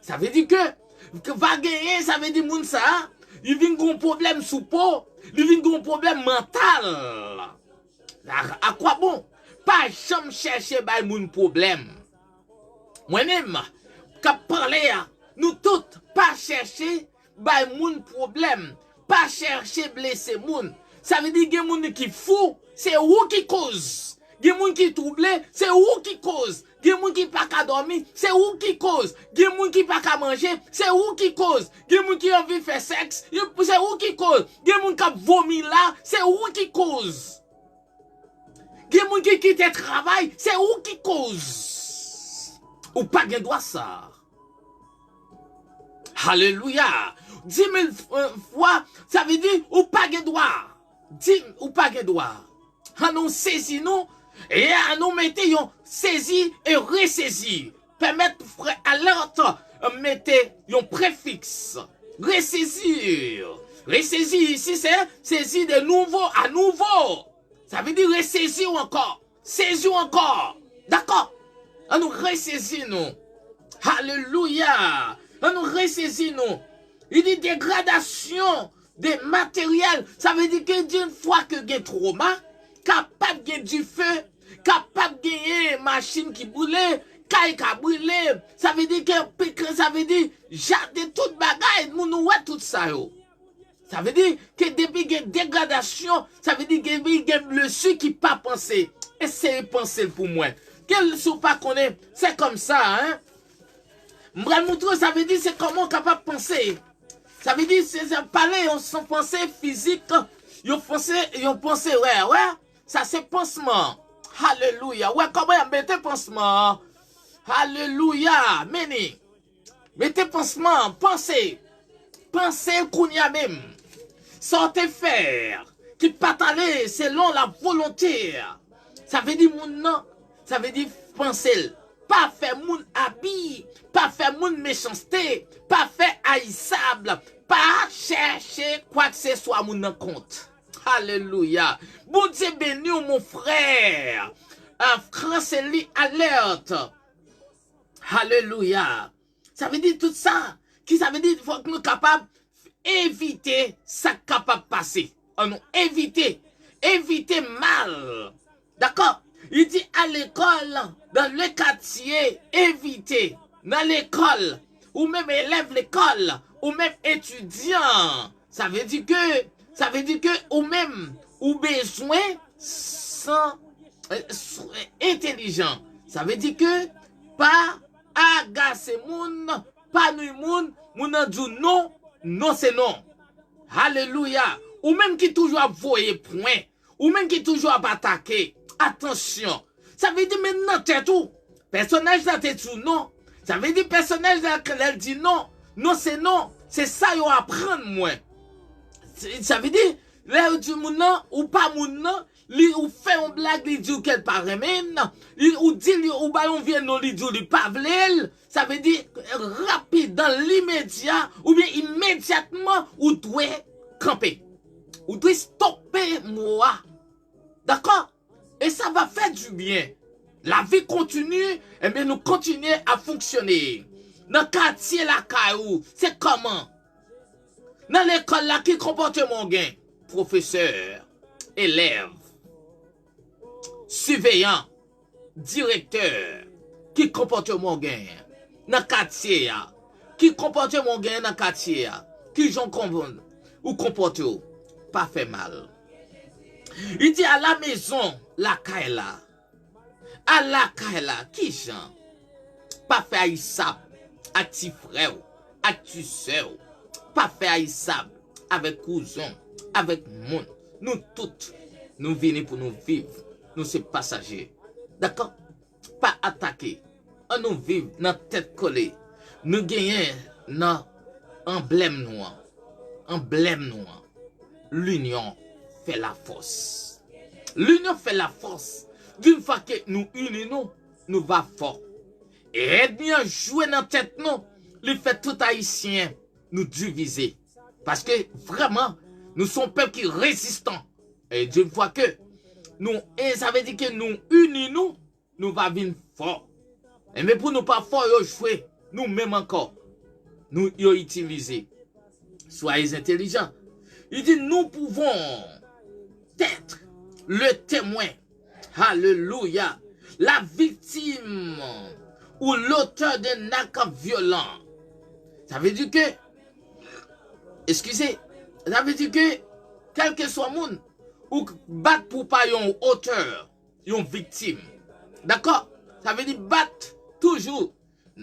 Ça veut dire que va gagner, ça veut dire moun ça, il vient un problème sous peau, il vient un problème mental. À quoi bon? Pas jamais chercher bay moun problème. Moi-même, quand parler, nous toutes pas chercher bay moun problème, pas chercher blesser moun. Ça veut dire que les gens qui fou, c'est où qui cause. Les gens qui troublé, c'est où qui cause. Les gens qui pas qu'à dormir, c'est où qui cause. Les gens qui pas qu'à manger, c'est où qui cause. Les gens qui ont envie de faire sexe, c'est où qui cause. Les gens qui vomi là, c'est où qui cause. Les gens qui quittent le travail, c'est où qui cause. Ou pas de droit ça. Alléluia. 10 000 fois, ça veut dire ou pas de droit. Ou pas de droit. À nous saisir nous et à nous mettre saisi et ressaisi. Permettre frère alerte mettre un préfixe. Ressaisir. Ressaisir ici c'est saisir de nouveau à nouveau. Ça veut dire ressaisir encore. Saisir encore. D'accord? À nous ressaisir nous. Alléluia. À nous ressaisir nous. Il dit dégradation des matériels. Ça veut dire que d'une fois que il y a trauma, capable de du feu, capable de gagner machine qui brûle, caille qui brûle. Ça veut dire que ça veut dire jardin toute bagaille, nous ouais tout ça yo. Ça veut dire que depuis qu'il y a dégradation, ça veut dire qu'il y a le ceux qui pas penser. Essayez de penser pour moi. Quel sou pas connaît, c'est comme ça hein. M'bral montrer ça veut dire c'est comment capable de penser. Ça veut dire c'est parler on son pensée physique, yon pensé ouais, ça c'est pensement. Alléluia. Ouais, comment on mettez pensement? Alléluia. Mettez pensement, pensez qu'on y a même. Sortez faire qui pas aller selon la volonté. Ça veut dire moun non, ça veut dire penser. Pas faire moun habit, pas faire moun méchanceté, pas faire haïssable, pas chercher quoi que ce soit moun en compte. Alléluia. Bon Dieu béni mon frère. Un français lit alerte. Alléluia. Ça veut dire tout ça. Qui ça veut dire qu'il faut que nous soyons capables d'éviter ça capable de passer. Non, éviter mal. D'accord? Il dit à l'école, dans le quartier, éviter. Dans l'école, ou même élève l'école, ou même étudiant. Ça veut dire que, ou même, ou besoin, sans intelligent. Ça veut dire que, pas agacer moun, pas nuit moun a dit non, non c'est non. Alléluia. Ou même qui toujours voyer point, ou même qui toujours attaquer. Attention. Ça veut dire maintenant t'es tout. Personnage là t'es tout non. Ça veut dire personnage là quand elle dit non, non c'est non. C'est ça yo apprendre moi. Ça veut dire là du moun non ou pas moun non, li ou fait une blague li dit qu'elle pas remène, ou dit ou ballon vient non li dit li pas vle. Ça veut dire rapide dans l'immédiat ou bien immédiatement ou doit camper. Ou doit stopper moi. D'accord? Et ça va faire du bien. La vie continue, et bien nous continuons à fonctionner. Dans le quartier la caillou, c'est comment? Dans l'école là, qui comportement gain? Professeur, élève, surveillant, directeur, qui comportement gain? Dans le quartier là, qui comportement gain dans le quartier là? Qui j'en comprend? Ou comporte pas fait mal. Il dit à la maison, la kaila. À la kaila, qui j'en? Pas fait haïssable, à ti frère, à ti soeur. Pas fait haïssable, avec cousin, avec monde. Nous toutes, nous venons pour nous vivre. Nous sommes passagers. D'accord? Pas attaquer. On nous vivre dans tête collée. Nous gagnons dans emblème noir. Emblème noir. L'union fait la force. L'union fait la force. D'une fois que nous unissons, nous va fort. Et bien jouer dans tête nous, le fait tout haïtien nous diviser. Parce que vraiment, nous sommes un peuple qui est résistant. Et d'une fois que nous, et ça veut dire que nous unissons, nous va venir fort. Et mais pour nous parfois jouer, nous même encore, nous utiliser. Soyez intelligents. Il dit, nous pouvons être le témoin. Alléluia. La victime ou l'auteur d'un acte violent. Ça veut dire que, excusez, ça veut dire que, quel que soit le monde, ou battre pour pas un auteur, une victime. D'accord? Ça veut dire battre toujours.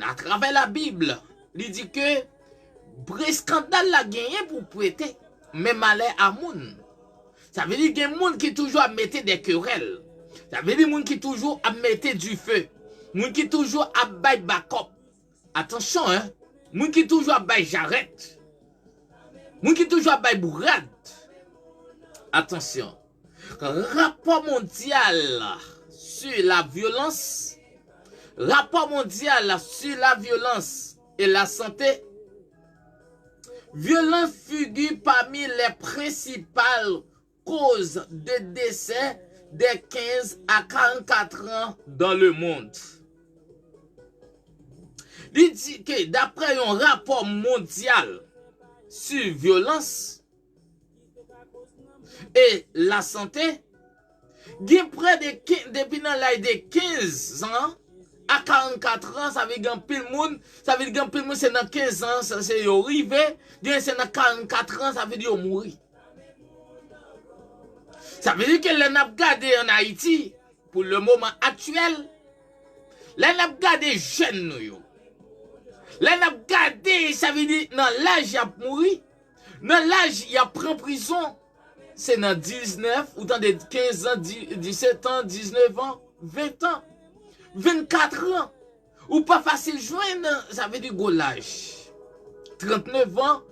À travers la Bible, il dit que, scandale la gagné pour prêter, mais malheur à moun. Ça veut dire qu'il y a des gens qui toujours à mettre des querelles. Ça veut dire qu'il y a des gens qui toujours à mettre du feu. Des gens qui toujours à bailler backup. Attention, hein. Des gens qui toujours à bailler jarrette. Des gens qui toujours à bailler bourrade. Attention. Rapport mondial sur la violence. Rapport mondial sur la violence et la santé. Violence figure parmi les principales causes de décès des 15 à 44 ans dans le monde. Il dit que d'après un rapport mondial sur violence et la santé, il y a près de depuis dans l'âge de 15 ans à 44 ans, ça veut dire pile monde, ça veut dire pile monde c'est dans 15 ans, ça c'est arrivé, c'est dans 44 ans, ça veut dire mourir. Ça veut dire que l'on a gardé en Haïti, pour le moment actuel, l'on a gardé jeunes nous. L'on a gardé, ça veut dire dans l'âge il a mouru, dans l'âge il a pris prison, c'est dans 19, ou dans des 15 ans, 17 ans, 19 ans, 20 ans. 24 ans, ou pas facile joindre, ça veut dire gros l'âge. 39 ans,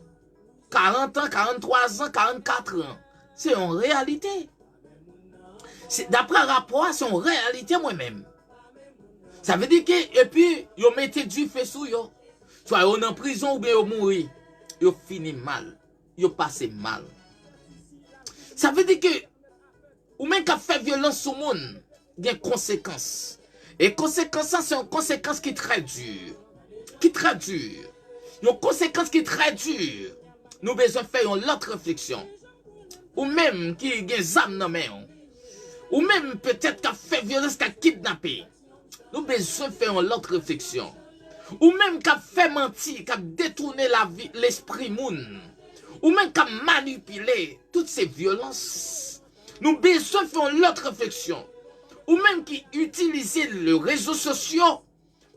40 ans, 43 ans, 44 ans. C'est en réalité. D'après le rapport, c'est en réalité moi-même. Ça veut dire que, et puis, ils mettent du feu sous yo. Soit ils en prison ou bien ils mourir. Ils finissent mal. Ils passent mal. Ça veut dire que, ou même qu'à faire violence sur le monde, il y a des conséquences. Et conséquence, c'est une conséquence qui est très dure. Qui est très dure. Une conséquence qui est très dure. Nous devons faire une autre réflexion. Ou même qui a des âmes dans main. Ou même peut-être qui a fait violence, qui a kidnappé. Nous devons faire une autre réflexion. Ou même qui a fait mentir, qui a détourné l'esprit moun. Ou même qui a manipulé toutes ces violences. Nous devons faire une autre réflexion. Ou même qui utilisent les réseaux sociaux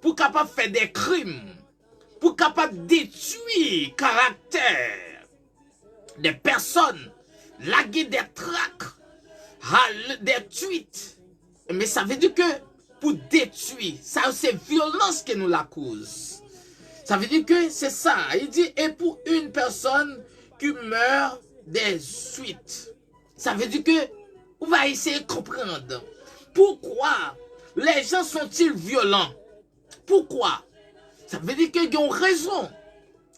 pour capable faire des crimes, pour capable détruire le caractère des personnes, laguer des tracts, des tweets. Mais ça veut dire que pour détruire, ça c'est violence que nous la cause. Ça veut dire que c'est ça. Il dit, et pour une personne qui meurt des suites. Ça veut dire que, on va essayer de comprendre. Pourquoi les gens sont-ils violents? Pourquoi? Ça veut dire qu'ils ont raison.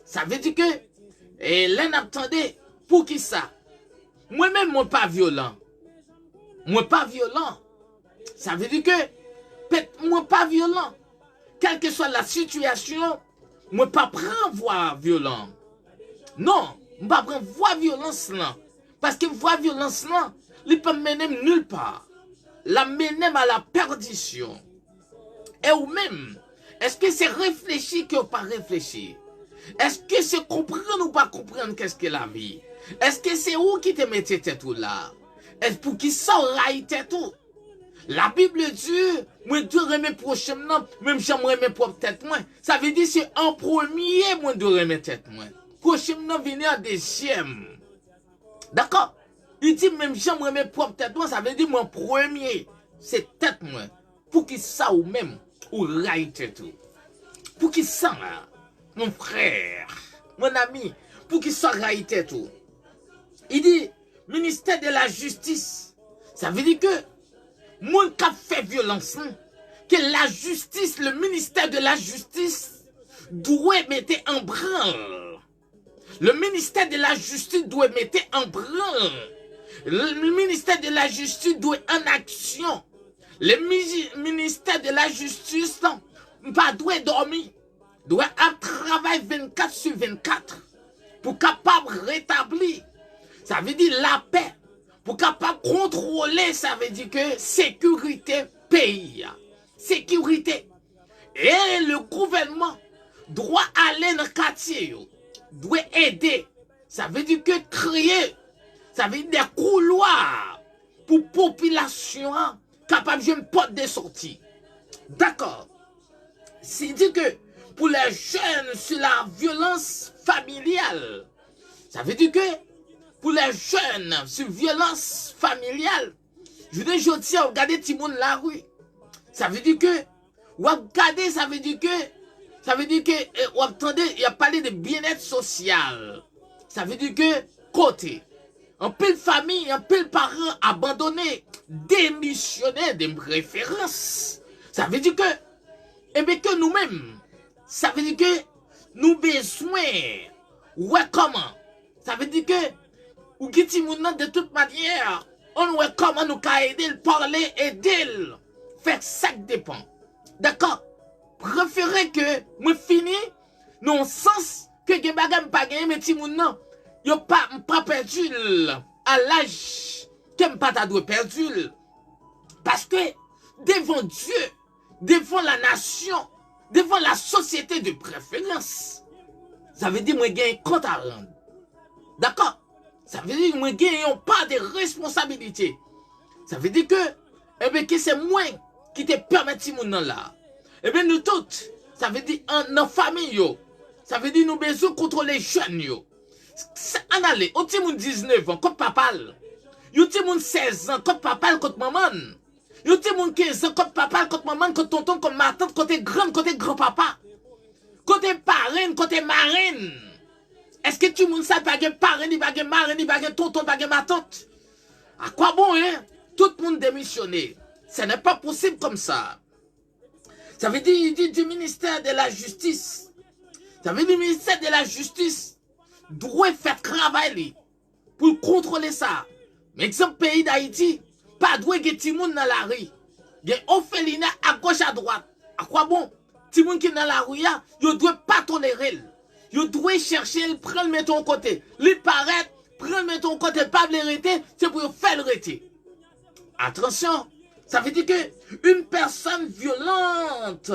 Ça veut dire que, et l'un attendait, pour qui ça? Moi-même, moi pas violent. Moi pas violent. Ça veut dire que, moi pas violent. Quelle que soit la situation, moi pas prendre voie violent. Non, moi pas prendre voie violence là. Parce que voie violence là, il peut mener nulle part. La mener à la perdition. Et ou même, est-ce que c'est réfléchi que pas réfléchi? Est-ce que c'est comprendre ou pas comprendre qu'est-ce que la vie? Est-ce que c'est où qui te mette tout là? Est-ce pour qui ça raille tout? La Bible dit, moi je remets prochainement, même j'aimerais mes propres têtes moi. Ça veut dire c'est en premier moi de remettre tête moi. Prochainement venir en deuxième. D'accord? Il dit même j'aimerais mes propres têtes moi, ça veut dire mon premier, c'est tête moi. Pour qui ça ou même, ou raille tout. Pour qui ça là, mon frère, mon ami, pour qui ça raille tout. Il dit, ministère de la justice, ça veut dire que, mon qui a fait violence, que la justice, le ministère de la justice, doit mettre en branle. Le ministère de la justice doit mettre en branle. Le ministère de la justice doit en action. Le ministère de la justice pas doit dormir. Doit travailler 24 sur 24 pour capable rétablir. Ça veut dire la paix. Pour capable contrôler, ça veut dire que sécurité pays. Sécurité. Et le gouvernement doit aller dans le quartier, doit aider. Ça veut dire que créer, ça veut dire des couloirs pour population capable de une porte de sortie. D'accord. C'est dit que pour les jeunes sur la violence familiale, ça veut dire que pour les jeunes sur violence familiale, je dis, regardez tout le monde la rue. Ça veut dire que, regardez, ça veut dire que, vous entendez, il a parlé de bien-être social. Ça veut dire que, côté, un peu de famille, un peu de parents abandonnés, démissionnés de préférence. Ça veut dire que, eh bien que nous-mêmes, ça veut dire que nous besoin, ouais comment? Ça veut dire que, ou qui de toute manière, on ouais comment nous aider, parler, aider, faire ça dépend. D'accord? Préférez que, moi fini, non sens que les bagages pas gagné, mais ti moun non, yo pas perdu à l'âge que pas ta doit perdu. Parce que, devant Dieu, devant la nation, devant la société de préférence, ça veut dire moi gagne compte à rendre. D'accord? Ça veut dire que moi gagne pas de responsabilité. Ça veut dire que, eh bien, que c'est moi qui te permet de moun là. Eh bien, nous tous, ça veut dire en famille, yo. Ça veut dire nous besoin contrôler les jeunes, yo. En aller, au petit moun 19 ans, comme papa. Yo petit moun 16 ans, comme papa, comme maman. Yo petit moun 15 ans, comme papa, comme maman, comme tonton, comme ma tante, côté grand-papa. Côté parrain, côté marraine. Est-ce que tout le monde sait pas que parrain, ni pas que marraine, ni pas que tonton, pas que ma tante? À quoi bon, hein? Tout le monde démissionné. Ce n'est pas possible comme ça. Ça veut dire du ministère de la Justice. Ça veut dire le ministère de la Justice doit faire travail pour contrôler ça. Mais exemple, pays d'Haïti, pas doit que tout le monde dans la rue. Il y a orphelinat à gauche, à droite. À quoi bon? Tout le monde qui est dans la rue, il ne doit pas tolérer. Il doit chercher, prendre le mettre côté. Il paraît, prendre le mettre côté, pas le arrêter, c'est pour faire le arrêter. Attention, ça veut dire que une personne violente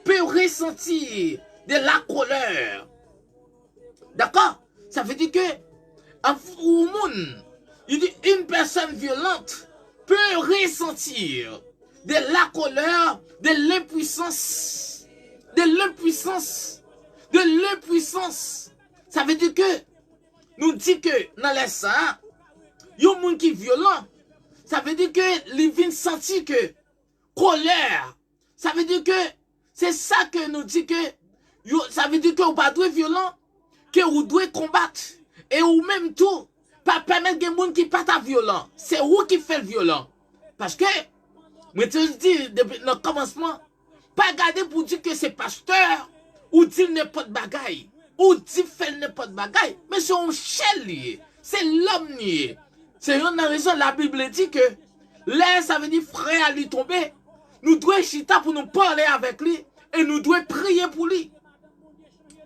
peut ressentir de la colère. D'accord? Ça veut dire que il dit une personne violente peut ressentir de la colère, de l'impuissance. De l'impuissance. De l'impuissance. Ça veut dire que nous dit que dans les sangs, il y a un monde qui est violent. Ça veut dire que les vient sentir que colère. Ça veut dire que c'est ça que nous dit que ça veut dire que vous pas violent, que vous devez combattre et ou même tout pas permettre que les gens qui pas violent. C'est vous qui fait le violent. Parce que moi te dis depuis le commencement, pas garder pour dire que c'est pasteur ou dire n'importe bagaille ou dire faire n'importe bagaille, mais c'est un chel lié, c'est l'homme lié. C'est une raison, la Bible dit que l'air, ça veut dire frère à lui tomber. Nous devons chita pour nous parler avec lui et nous devons prier pour lui.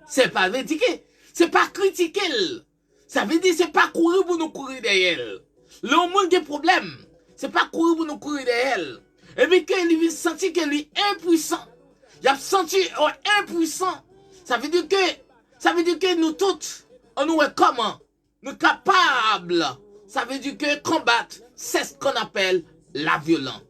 C'est pas critiquer, c'est pas critiquer. Ça veut dire c'est pas courir pour nous courir derrière. Le monde qui a problème, c'est pas courir pour nous courir derrière. Et puis qu'il senti que lui est impuissant. Il a senti impuissant. Ça veut dire que nous tous, on nous est comment? Nous capables. Ça veut dire que combattre, c'est ce qu'on appelle la violence.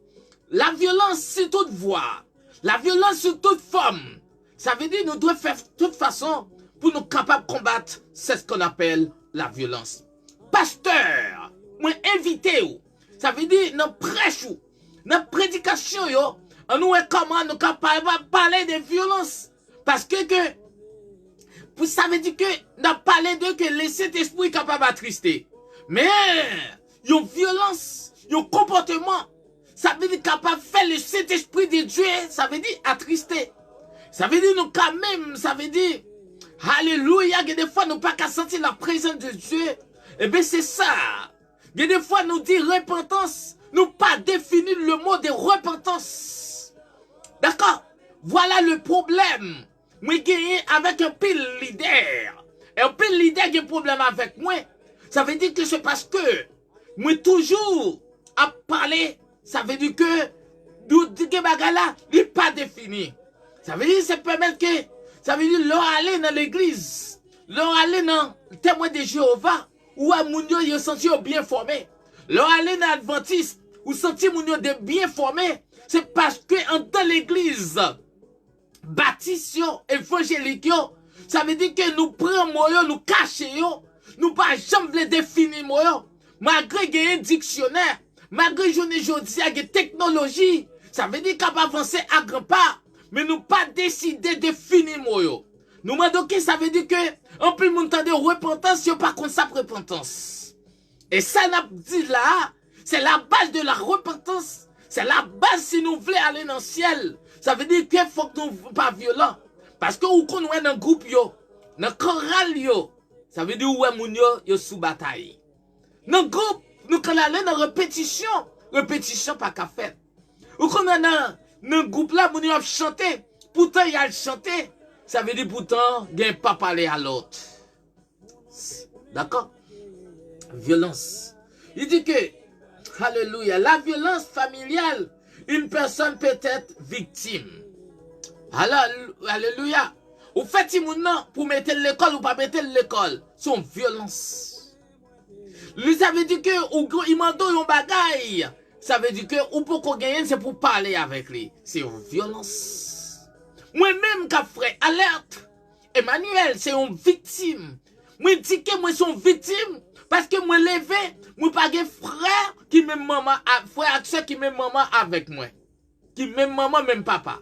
La violence sur toute voie. La violence sur toute forme. Ça veut dire que nous devons faire de toute façon pour nous capables de combattre, c'est ce qu'on appelle la violence. Pasteur, moi invité ou. Ça veut dire dans prêche ou, dans prédication yo, on nous est comment nous capables de parler de violence. Parce que ça veut dire que nous parlé de que le Saint-Esprit est capable d'attrister. Mais, yon violence, yon comportement, ça veut dire capable de faire le Saint-Esprit de Dieu, ça veut dire attrister. Ça veut dire nous quand même, ça veut dire, alléluia, que des fois nous pas qu'à sentir la présence de Dieu. Eh bien c'est ça. Que des fois nous dit repentance, nous pas définir le mot de repentance. D'accord? Voilà le problème. Moi, gagné avec un pile leader. Et un pile leader qui a un problème avec moi. Ça veut dire que c'est parce que moi toujours à parler, ça veut dire que nous disons que bagala n'est pas défini. Ça veut dire que ça permet que, ça veut dire leur aller dans l'église, leur aller dans le témoin de Jéhovah, ou à Mounio, ils senti bien formé. Leur aller dans l'Adventiste, ou senti Mounio de bien formé, c'est parce que dans l'église, baptiste évangélique, ça veut dire que nous prenons moyo, nous cachons, nous pas jamais définir moyo. Malgré qu'il y ait un dictionnaire, malgré que aujourd'hui il y a des technologies, ça veut dire qu'on va avancer à grands pas, mais nous pas décider de définir moyo. Nous demandons que ça veut dire que on peut monter de repentance, il pas qu'on sa repentance. Et ça n'a dit là, c'est la base de la repentance. C'est la base si nous voulons aller dans le ciel. Ça veut dire qu'il faut que nous ne soyons pas violents. Parce que où qu'on est dans le groupe, dans le choral, ça veut dire où est yo sous bataille. Dans le groupe, nous quand aller dans répétition pas qu'à faire. Ou qu'on est dans le groupe là, moun yo chanter, pourtant il a chanté. Ça veut dire pourtant, il n'y a pas parler à l'autre. D'accord? Violence. Il dit que, alléluia, la violence familiale, une personne peut être victime. Alléluia. Ou faites non pour mettre l'école ou pas mettre l'école. C'est une violence. Lui, ça veut dire que, ou il m'a donné un bagaille. Ça veut dire que, ou pour qu'on gagne, c'est pour parler avec lui. C'est une violence. Moi-même, quand frère, alerte. Emmanuel, c'est une victime. Moi, dis que moi, suis une victime. Parce que moi, levé, moi, pas de frère qui même maman, frère et soeur qui même maman avec moi. Qui même maman, même papa.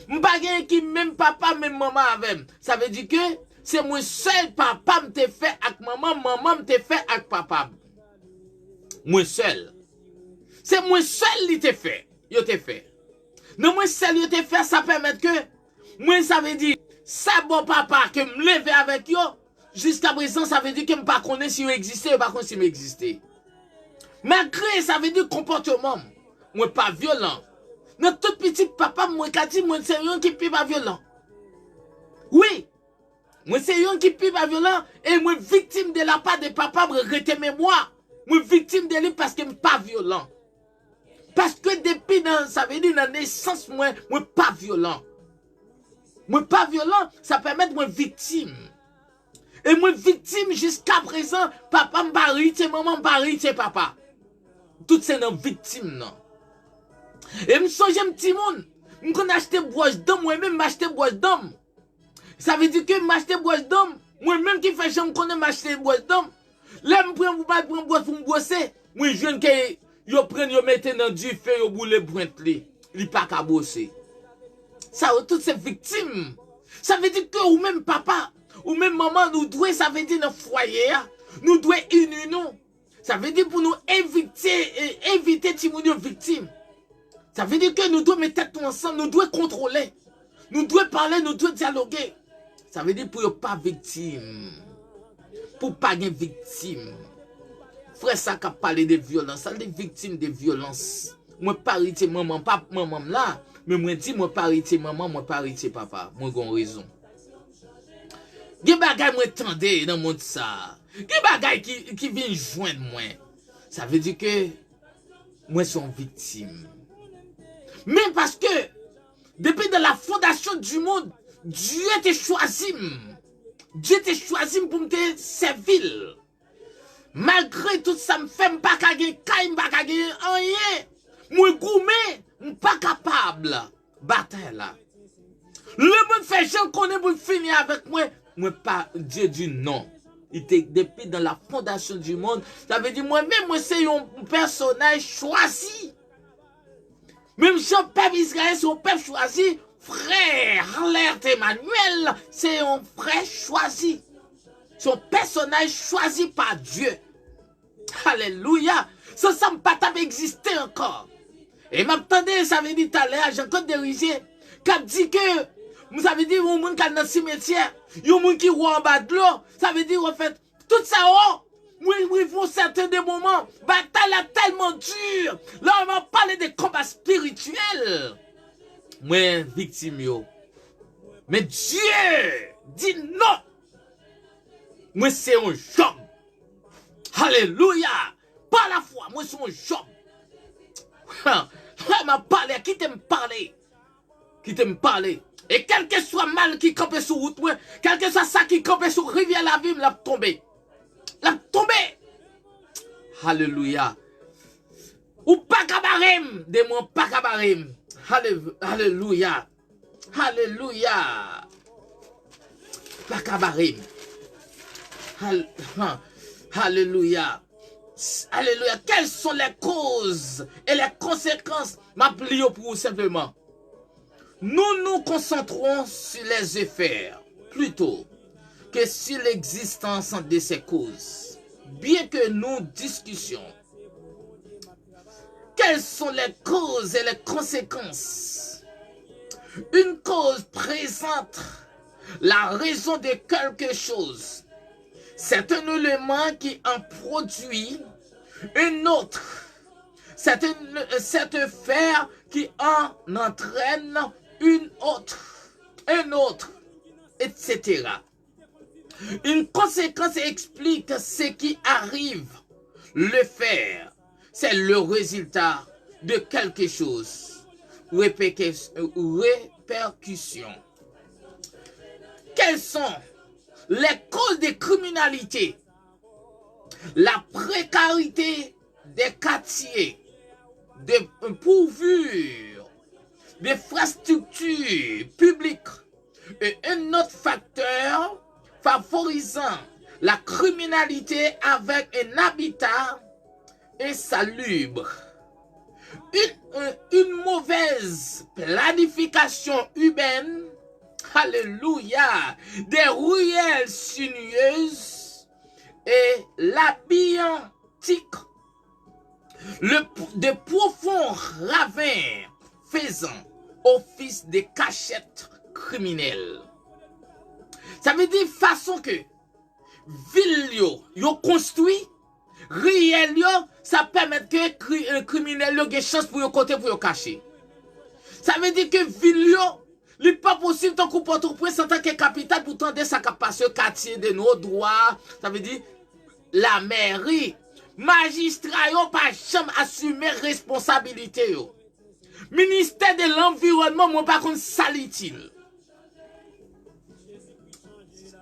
M'pas qui même papa, même maman avec. Ça veut dire que c'est moi seul papa m'te fait avec maman, maman m'te fait avec papa. Moi seul. C'est moi seul qui te fait. Yo te fait. Non, moi seul yo te fait, ça permet que moi ça veut dire ça bon papa que me lever avec yo jusqu'à présent ça veut dire que me pas connaître si yo existait ou pas connaître si yo existait. Malgré ça veut dire comportement. Moi pas violent. Notre tout petit papa, moi, dit, moi, c'est un qui n'est pas violent. Oui. Moi, c'est un qui n'est pas violent. Et moi, victime de la part de papa, me retenez moi. Moi, victime de lui parce que je ne suis pas violent. Parce que depuis, ça veut dire, dans la naissance, moi, pas violent. Moi, pas violent, ça permet de moi victime. Et moi, victime jusqu'à présent, papa me barre, maman me barre, papa. Toutes ces non victimes, non. Et me songe un petit monde, me connais acheter broche d'homme, moi-même m'acheter broche d'homme. Ça veut dire que m'acheter broche d'homme, moi-même qui fait j'aime connais m'acheter broche d'homme. Là me prend pour broche pour me brosser. Moi je viens que yo prenne yo mette dans du feu yo boule pointe li pas ka bosser. Ça toutes ces victimes. Ça veut dire que ou même papa, ou même maman nous doit ça veut dire dans foyer, nous doit unir nous. Ça veut dire pour nous éviter timounio victime. Ça veut dire que nous devons mettre tête ensemble, nous devons contrôler, nous devons parler, nous devons dialoguer. Ça veut dire pour ne pas victime, pour ne pas être victime. Frère, ça qui a parlé de violence, ça des victimes de violence. Moi, pas arrêter maman, pas maman là, mais moi dis, moi pas arrêter maman, moi pas arrêter papa. Moi, j'ai raison. Des bagages moi tendez dans le monde ça. Des bagages qui viennent joindre moi. Ça veut dire que moi, je suis une victime. Mais parce que, depuis de la fondation du monde, Dieu t'a choisi. Dieu t'a choisi pour me servir. Malgré tout ça, je ne fais pas gagner, je ne pas gagner rien. Moi, gourmet, je ne suis pas capable. Bataille là. Le monde fait, je connais pour finir avec moi. Moi, pas, Dieu dit non. Il était depuis dans la fondation du monde. Ça veut dire, moi-même, moi, c'est un personnage choisi. Même si un peuple Israël, c'est un peuple choisi, frère, alerte Emmanuel, c'est un frère choisi. C'est un personnage choisi par Dieu. Alléluia. Ça ne peut pas exister encore. Et m'attendez, ça veut dire tout à l'heure, j'ai encore dirigé, qui dit que, vous avez dit, un monde qui est dans le cimetière, il y a un monde qui est en bas de l'eau, ça veut dire, en fait, tout ça, oui, faut certains des moments, bataille est tellement dure. Là, on va parler des combats spirituels. moi victime yo. Mais Dieu dit non. Moi c'est un Job. Alléluia. Par la foi, moi c'est un Job. M'a parlé, qui t'aime parler? Qui t'aime parler? Et quel que soit mal qui campe sur route, quel que soit ça qui campe sur rivière la vie, l'a tombé. L'a tombé. Alléluia. Ou pas cabarim, des mots pas cabarim. Alléluia. Alléluia. Pas cabarim. Alléluia. Alléluia. Quelles sont les causes et les conséquences? Ma plie pour vous simplement. Nous nous concentrons sur les effets plutôt que sur l'existence de ces causes. Bien que nous discutions, quelles sont les causes et les conséquences? Une cause présente la raison de quelque chose. C'est un élément qui en produit une autre. C'est un fait qui en entraîne une autre, un autre, etc. Une conséquence explique ce qui arrive. Le faire, c'est le résultat de quelque chose. Répercussion. Quelles sont les causes de criminalité? La précarité des quartiers, des pourvus, des infrastructures publiques et un autre facteur favorisant la criminalité avec un habitat insalubre. Une mauvaise planification urbaine, alléluia, des ruelles sinueuses et labyrinthiques, de profonds ravins faisant office de cachette criminelle. Ça veut dire façon que ville yo construit, riel yo, ça permet que criminel yo ait chance pour yo côté pour yo cacher. Ça veut dire que ville yo, il n'est pas possible tant qu'on porte au point en tant que capitale pour tendre sa capacité quartier de nos droits. Ça veut dire la mairie, magistrat yo pas jamais assumer responsabilité yo. Ministère de l'environnement moi pas contre salitil.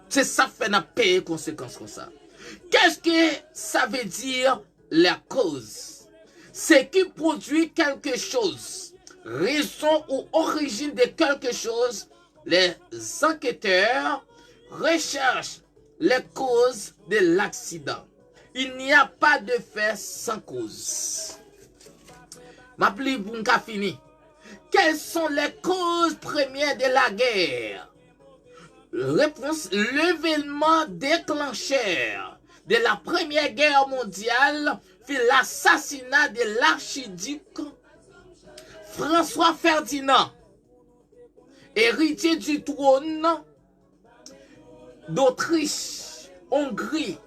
C'est ça fait na payer conséquences comme ça. Qu'est-ce que ça veut dire la cause? C'est qui produit quelque chose. Raison ou origine de quelque chose, les enquêteurs recherchent les causes de l'accident. Il n'y a pas de fait sans cause. Ma pli pour fini. Quelles sont les causes premières de la guerre? Réponse, l'événement déclencheur de la Première Guerre mondiale fut l'assassinat de l'archiduc François Ferdinand, héritier du trône d'Autriche, Hongrie,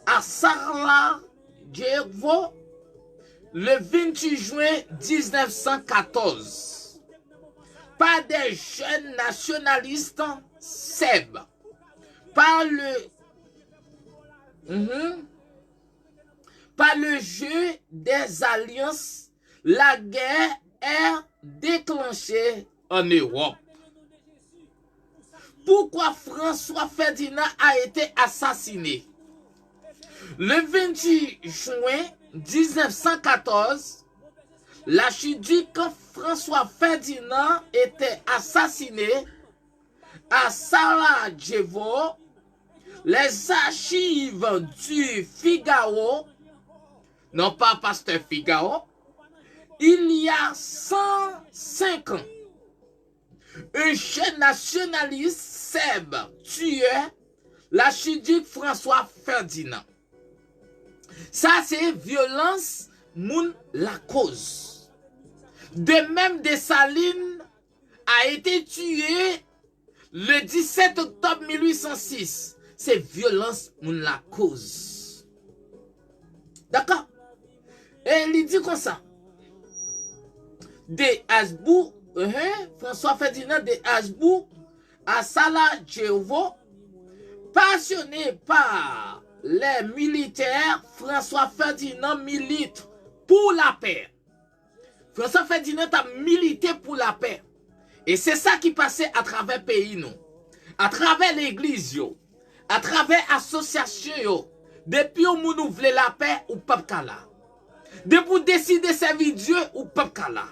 à Sarajevo, le 28 juin 1914, par des jeunes nationalistes serbes, par le jeu des alliances, la guerre est déclenchée en Europe. Pourquoi François Ferdinand a été assassiné? Le 28 juin 1914, l'archiduc François Ferdinand était assassiné à Sarajevo. Les archives du Figaro, non pas Pasteur Figaro, il y a 105 ans, un jeune nationaliste serbe tuait l'archiduc François Ferdinand. Ça, c'est violence, moun la cause. De même, Dessalines a été tué le 17 octobre 1806. C'est violence, moun la cause. D'accord? Et il dit comme ça. De Habsbourg François Ferdinand de Habsbourg à Sarajevo. Passionné par les militaires, François Ferdinand milite pour la paix. François Ferdinand a milité pour la paix. Et c'est ça qui passait à travers le pays, nous. À travers l'église, à travers l'association. Depuis où nous voulons la paix, ou pas là. Depuis où décider de servir Dieu, ou pas là.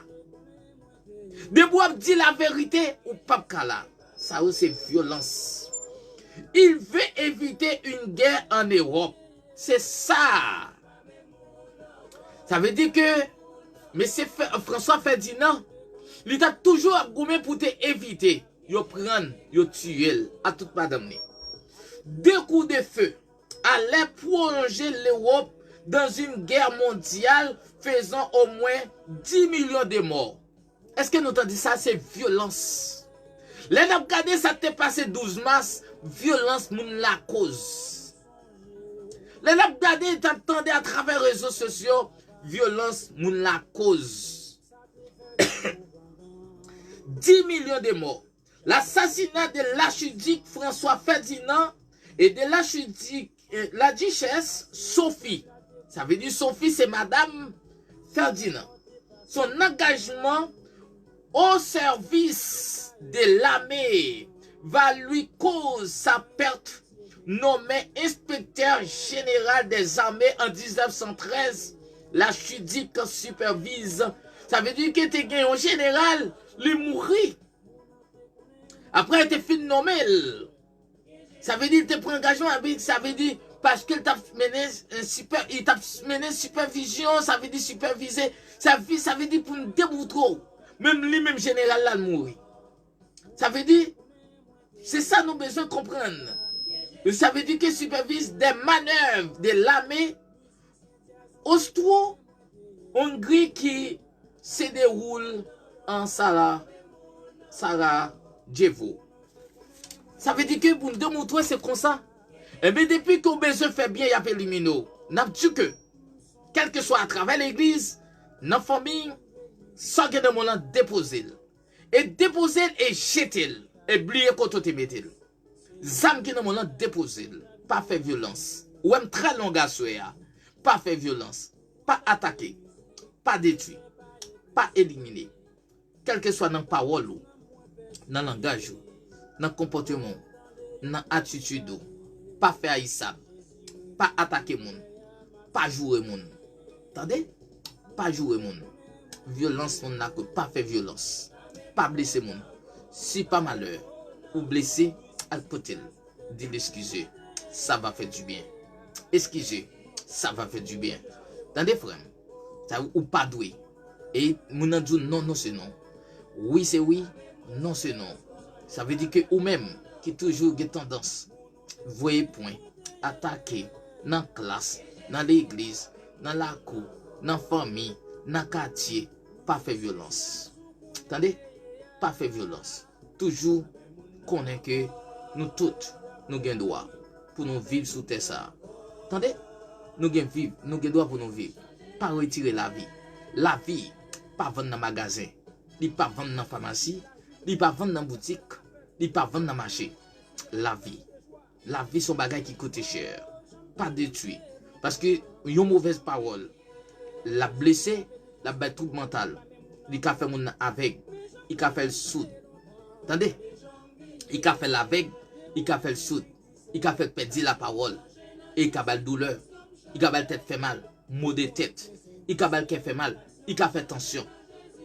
Depuis où dire la vérité, ou pas là. Ça, c'est violence. Il veut éviter une guerre en Europe. C'est ça. Ça veut dire que M. François Ferdinand, il a toujours gommé pour te éviter. Yo prendre, yo tuer à toute madame. Deux coups de feu allaient plonger l'Europe dans une guerre mondiale faisant au moins 10 millions de morts. Est-ce que nous entendons ça? C'est violence. Les n'a regardé ça t'est passé 12 mars, violence moun la cause. Les n'a regardé t'entendez à travers les réseaux sociaux, violence moun la cause. 10 millions de morts. L'assassinat de l'archiduc François Ferdinand et de l'archiduc la duchesse Sophie. Ça veut dire Sophie, c'est Madame Ferdinand. Son engagement au service de l'armée va lui causer sa perte. Nommé inspecteur général des armées en 1913, l'archiduc supervise. Ça veut dire que tu es un général, il mourit. Après, il te nommé. Ça veut dire que tu prends engagement, ça veut dire parce qu'il t'a mené supervision, ça veut dire superviser. Ça veut dire pour nous déboutrer. Même lui-même général là, il mourit. Ça veut dire, c'est ça nous besoin de comprendre. Ça veut dire qu'il supervise des manœuvres de l'armée Austro-Hongrie qui se déroule en Sarajevo. Ça veut dire que pour nous démontrer c'est comme ça. Et bien depuis qu'on besoin fait bien, il y a éliminé. N'a dit que, quel que soit à travers l'église, dans la famille, sans que de mon déposer. Et déposer et jeter. Et oublier qu'on te mette. Zam qui dans mon déposer. Pas faire violence. Ou même très long à pas faire violence. Pas attaquer. Pas détruire. Pas éliminer. Quel que soit dans la parole, dans le langage, dans le comportement, dans l'attitude, pas faire haïssable, pas attaquer moun, pas jouer moun. Attendez? Pas jouer moun. Violence, on n'a que pas faire violence. Pas blesser moun. Si pas malheur, ou blessé, al potel. Dis l'excuser. Ça va faire du bien. Excusez, ça va faire du bien. Attendez, frère? Ça ou pas doué. Et moun dit non, non, c'est non. Oui, c'est oui. Non, c'est non. Ça veut dire que ou même qui toujours une tendance, voyez point, attaquer dans la classe, dans l'église, dans la cour, dans la famille, dans le quartier, pas faire violence. Attendez? Pas faire violence. Toujours connaître que nous toutes, nous avons droit pour nous vivre sous terre ça. Attendez? Nous avons droit pour nous vivre. Pas retirer la vie. La vie, pas vendre dans le magasin, pas vendre dans la pharmacie, pas vendre dans la boutique, pas vendre dans le marché. La vie. La vie, son bagage qui coûte cher. Pas détruit. Parce que une mauvaise parole, la blessée, la bête trouble mentale. Il a fait mon avec, il a fait le soude. Attendez? Il a fait l'avec, il a fait le soude. Il a fait perdre la parole. Et il a fait douleur. Il a fait tête fait mal. Maux de tête. Il a fait fait mal. Il a fait tension.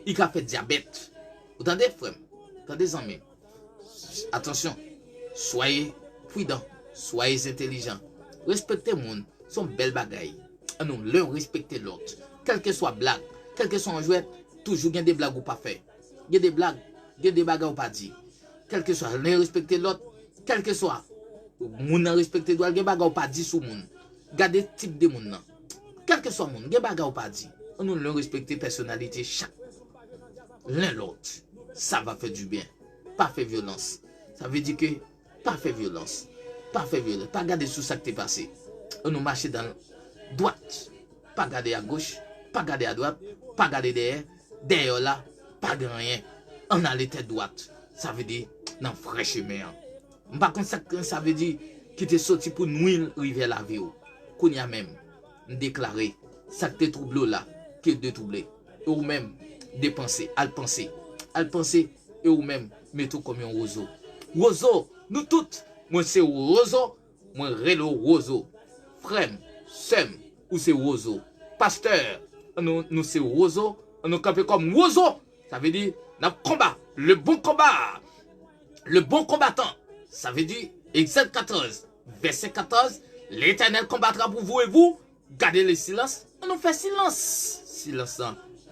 Il a fait diabète. Vous entendez, frère? Attendez, amis. Attention. Soyez prudents. Soyez intelligents. Respectez le monde. Son belle bagaille. Nous, leur respecter l'autre. Quel que soit blague, quel que soit un jouet, toujours il y a des blagues ou pas fait. Il y a des blagues, il y a des bagages ou pas dit. Quel que soit, leur respecter l'autre. Quel que soit, moun respecter l'autre, il y a des bagages ou pas dit sous moun. Gardez le type de moun. Quel que soit moun, il y a des bagages ou pas dit. Nous leur respecter personnalité chaque. L'un l'autre. Ça va faire du bien. Pas faire violence. Ça veut dire que, pas faire violence. Pas faire violence. Pas garder sous ça qui t'est passé. Nous marcher dans la droite. Pas garder à gauche. Pas garder à droite. Pas garder derrière. Derrière là. Pas de rien. on a les têtes droites. Ça veut dire, dans vrai chemin. Par contre, ça veut dire, qui te sorti pour nous river la vie. Qu'on y a même, déclaré, ça te trouble là, qui est troublé. Ou même, dépenser, à le penser, et ou même, mettons comme un roseau. Roseau, nous toutes, moi c'est roseau, moi relo roseau. Frère, sem, ou c'est roseau. Pasteur, nous c'est roseau, nous campons comme roseau. Ça veut dire, dans le combat, le bon combat, le bon combattant. Ça veut dire, Exode 14, verset 14, l'Éternel combattra pour vous et vous, gardez le silence, on nous fait silence. Silence,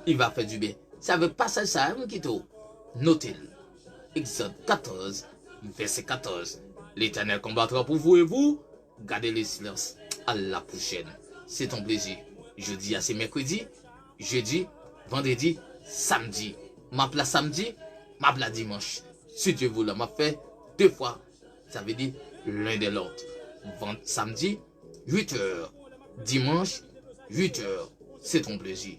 il va faire du bien. Ça veut pas ça, notez-le. Exode 14, verset 14, l'Éternel combattra pour vous et vous, gardez le silence. À la prochaine. C'est ton plaisir. Jeudi, c'est mercredi, jeudi, vendredi, samedi. Ma place samedi, ma place dimanche. Si Dieu veut, m'a fait 2 fois. Ça veut dire l'un de l'autre. Samedi, 8h. Dimanche, 8h. C'est ton plaisir.